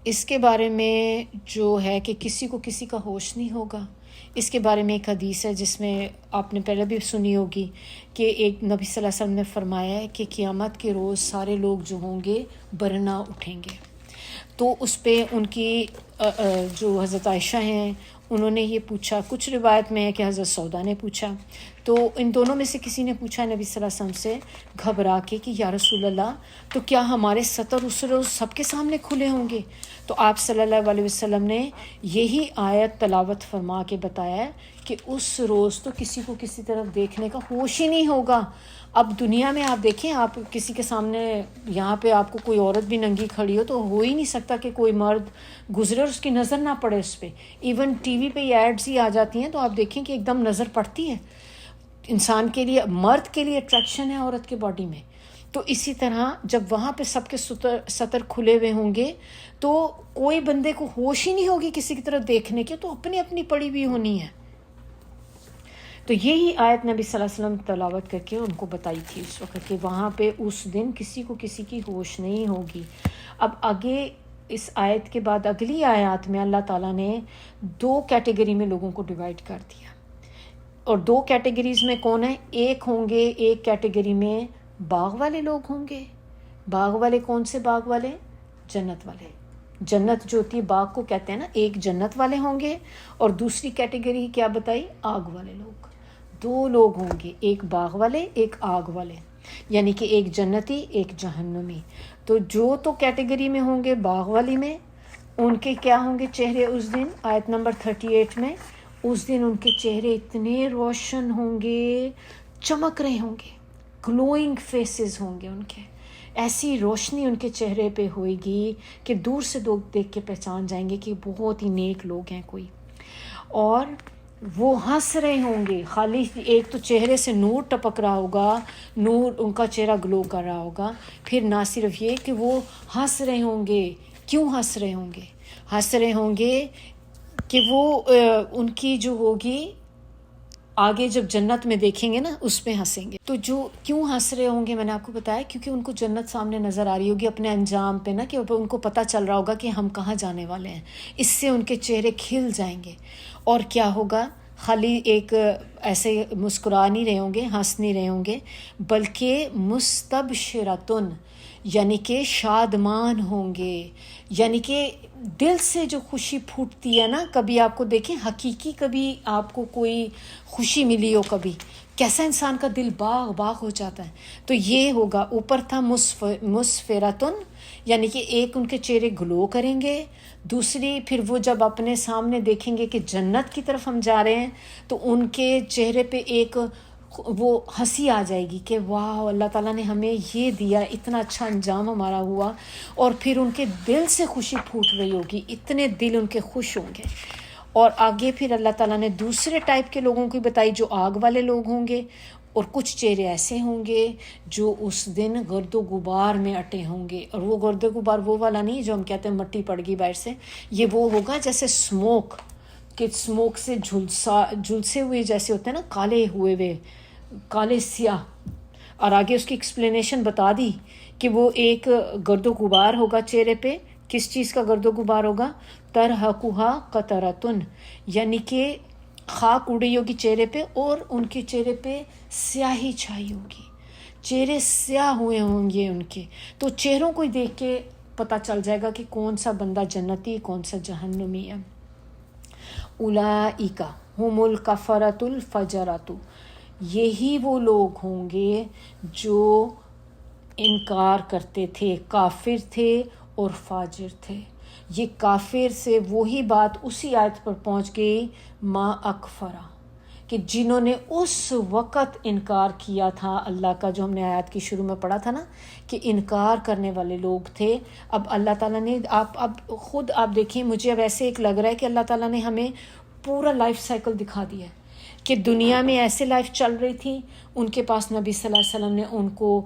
اس کے بارے میں جو ہے کہ کسی کو کسی کا ہوش نہیں ہوگا, اس کے بارے میں ایک حدیث ہے جس میں آپ نے پہلے بھی سنی ہوگی کہ ایک نبی صلی اللہ علیہ وسلم نے فرمایا ہے کہ قیامت کے روز سارے لوگ جو ہوں گے برہنہ اٹھیں گے. تو اس پہ ان کی جو حضرت عائشہ ہیں انہوں نے یہ پوچھا, کچھ روایت میں ہے کہ حضرت سودا نے پوچھا, تو ان دونوں میں سے کسی نے پوچھا نبی صلی اللہ علیہ وسلم سے گھبرا کے کہ یا رسول اللہ, تو کیا ہمارے سطر اس روز سب کے سامنے کھلے ہوں گے؟ تو آپ صلی اللہ علیہ وسلم نے یہی آیت تلاوت فرما کے بتایا کہ اس روز تو کسی کو کسی طرف دیکھنے کا ہوش ہی نہیں ہوگا. اب دنیا میں آپ دیکھیں, آپ کسی کے سامنے یہاں پہ آپ کو کوئی عورت بھی ننگی کھڑی ہو تو ہی نہیں سکتا کہ کوئی مرد گزرے اور اس کی نظر نہ پڑے اس پہ. ایون ٹی وی پہ یہ ایڈز ہی آ جاتی ہیں تو آپ دیکھیں کہ ایک دم نظر پڑتی ہے. انسان کے لیے, مرد کے لیے اٹریکشن ہے عورت کے باڈی میں. تو اسی طرح جب وہاں پہ سب کے سطر کھلے ہوئے ہوں گے تو کوئی بندے کو ہوش ہی نہیں ہوگی کسی کی طرف دیکھنے کی, تو اپنی اپنی پڑی ہوئی ہونی ہے. تو یہی آیت نبی صلی اللہ علیہ وسلم تلاوت کر کے ان کو بتائی تھی اس وقت کہ وہاں پہ اس دن کسی کو کسی کی ہوش نہیں ہوگی. اب آگے اس آیت کے بعد اگلی آیات میں اللہ تعالیٰ نے 2 کیٹیگری میں لوگوں کو ڈیوائیڈ کر دیا, اور 2 کیٹیگریز میں کون ہیں, ایک ہوں گے, ایک کیٹیگری میں باغ والے لوگ ہوں گے. باغ والے کون سے باغ والے؟ جنت والے. جنت جو ہوتی ہے باغ کو کہتے ہیں نا, ایک جنت والے ہوں گے, اور دوسری کیٹیگری کیا بتائی, آگ والے لوگ. 2 لوگ ہوں گے, ایک باغ والے ایک آگ والے, یعنی کہ ایک جنتی ایک جہنمی. تو جو تو کیٹیگری میں ہوں گے باغ والی میں, ان کے کیا ہوں گے چہرے اس دن, آیت نمبر 38 میں, اس دن ان کے چہرے اتنے روشن ہوں گے, چمک رہے ہوں گے, گلوئنگ فیسز ہوں گے ان کے, ایسی روشنی ان کے چہرے پہ ہوئے گی کہ دور سے لوگ دیکھ کے پہچان جائیں گے کہ بہت ہی نیک لوگ ہیں کوئی. اور وہ ہنس رہے ہوں گے, خالی ایک تو چہرے سے نور ٹپک رہا ہوگا, نور ان کا چہرہ گلو کر رہا ہوگا. پھر نہ صرف یہ کہ وہ ہنس رہے ہوں گے, کیوں ہنس رہے ہوں گے, ہنس رہے ہوں گے کہ وہ ان کی جو ہوگی آگے جب جنت میں دیکھیں گے نا اس پہ ہنسیں گے. تو جو کیوں ہنس رہے ہوں گے میں نے آپ کو بتایا, کیونکہ ان کو جنت سامنے نظر آ رہی ہوگی اپنے انجام پہ نا, کہ ان کو پتہ چل رہا ہوگا کہ ہم کہاں جانے والے ہیں. اس سے ان کے چہرے کھل جائیں گے. اور کیا ہوگا, خالی ایک ایسے مسکرا نہیں رہے ہوں گے, ہنس نہیں رہے ہوں گے, بلکہ مستبشرتن, یعنی کہ شادمان ہوں گے, یعنی کہ دل سے جو خوشی پھوٹتی ہے نا. کبھی آپ کو دیکھیں حقیقی, کبھی آپ کو کوئی خوشی ملی ہو, کبھی کیسا انسان کا دل باغ باغ ہو جاتا ہے. تو یہ ہوگا, اوپر تھا مسفرتن, یعنی کہ ایک ان کے چہرے گلو کریں گے, دوسری پھر وہ جب اپنے سامنے دیکھیں گے کہ جنت کی طرف ہم جا رہے ہیں تو ان کے چہرے پہ ایک وہ ہنسی آ جائے گی کہ واہ اللہ تعالیٰ نے ہمیں یہ دیا, اتنا اچھا انجام ہمارا ہوا. اور پھر ان کے دل سے خوشی پھوٹ رہی ہوگی, اتنے دل ان کے خوش ہوں گے. اور آگے پھر اللہ تعالیٰ نے دوسرے ٹائپ کے لوگوں کی بتائی جو آگ والے لوگ ہوں گے, اور کچھ چہرے ایسے ہوں گے جو اس دن گرد و غبار میں اٹے ہوں گے. اور وہ گرد و غبار وہ والا نہیں جو ہم کہتے ہیں مٹی پڑ گئی باہر سے, یہ وہ ہوگا جیسے سموک, کہ سموک سے جھلسے ہوئے جیسے ہوتے ہیں نا, کالے ہوئے کالے سیاہ، اور آگے اس کی ایکسپلینیشن بتا دی کہ وہ ایک گرد و غبار ہوگا چہرے پہ. کس چیز کا گرد و غبار ہوگا؟ ترہقھا قطرۃ، یعنی کہ خاک اڑی ہوگی چہرے پہ اور ان کے چہرے پہ سیاہی چھائی ہوگی، چہرے سیاہ ہوئے ہوں گے ان کے. تو چہروں کو ہی دیکھ کے پتہ چل جائے گا کہ کون سا بندہ جنتی کون سا جہنمی ہے. اولئک ھم الکفرۃ الفجرۃ، یہی وہ لوگ ہوں گے جو انکار کرتے تھے، کافر تھے اور فاجر تھے. یہ کافر سے وہی بات اسی آیت پر پہنچ گئی ما اکفرا، کہ جنہوں نے اس وقت انکار کیا تھا اللہ کا، جو ہم نے آیات کی شروع میں پڑھا تھا نا کہ انکار کرنے والے لوگ تھے. اب اللہ تعالیٰ نے اب خود آپ دیکھیں، مجھے اب ایسے ایک لگ رہا ہے کہ اللہ تعالیٰ نے ہمیں پورا لائف سائیکل دکھا دیا ہے کہ دنیا میں ایسے لائف چل رہی تھی، ان کے پاس نبی صلی اللہ علیہ وسلم نے ان کو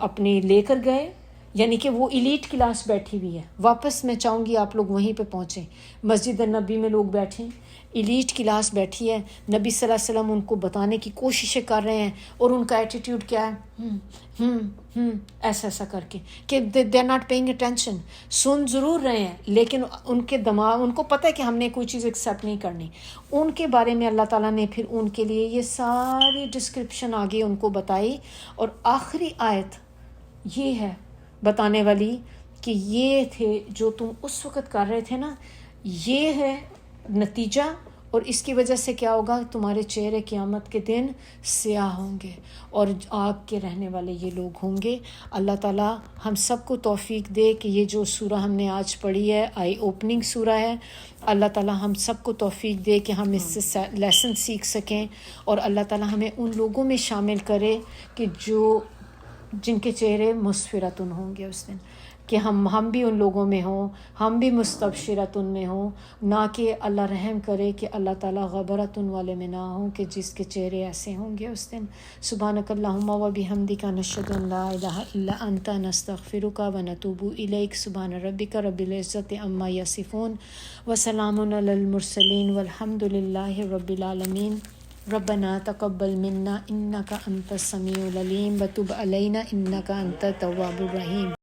اپنے لے کر گئے، یعنی کہ وہ ایلیٹ کلاس بیٹھی ہوئی ہے. واپس میں چاہوں گی آپ لوگ وہیں پہ پہنچیں، مسجد نبی میں لوگ بیٹھیں، ایلیٹ کلاس بیٹھی ہے، نبی صلی اللہ علیہ وسلم ان کو بتانے کی کوششیں کر رہے ہیں، اور ان کا ایٹیٹیوڈ کیا ہے؟ ایسا کر کے کہ they are not paying attention. سن ضرور رہے ہیں لیکن ان کے دماغ، ان کو پتہ ہے کہ ہم نے کوئی چیز ایکسیپٹ نہیں کرنی. ان کے بارے میں اللہ تعالیٰ نے پھر ان کے لیے یہ ساری ڈسکرپشن آگے ان کو بتائی، اور آخری آیت یہ ہے بتانے والی کہ یہ تھے جو تم اس وقت کر رہے تھے نا، یہ ہے نتیجہ، اور اس کی وجہ سے کیا ہوگا؟ تمہارے چہرے قیامت کے دن سیاہ ہوں گے اور آگ کے رہنے والے یہ لوگ ہوں گے. اللہ تعالیٰ ہم سب کو توفیق دے کہ یہ جو سورہ ہم نے آج پڑھی ہے آئی اوپننگ سورہ ہے. اللہ تعالیٰ ہم سب کو توفیق دے کہ ہم اس سے لیسن سیکھ سکیں، اور اللہ تعالیٰ ہمیں ان لوگوں میں شامل کرے کہ جن کے چہرے مسفرتن ہوں گے اس دن، کہ ہم بھی ان لوگوں میں ہوں، ہم بھی مستبشرتن میں ہوں، نہ کہ اللہ رحم کرے کہ اللہ تعالیٰ غبرتن والے میں نہ ہوں کہ جس کے چہرے ایسے ہوں گے اس دن. سبحانک اللہم و بحمدک نشہد ان لا الہ الا انت نستغفرک و نتوب الیک. سبحان ربک رب العزت عما یصفون وسلام علی المرسلین والحمد للہ رب العالمین. ربنا تقبل منا انک انت السمیع العلیم وتب علینا انک انت التواب الرحیم.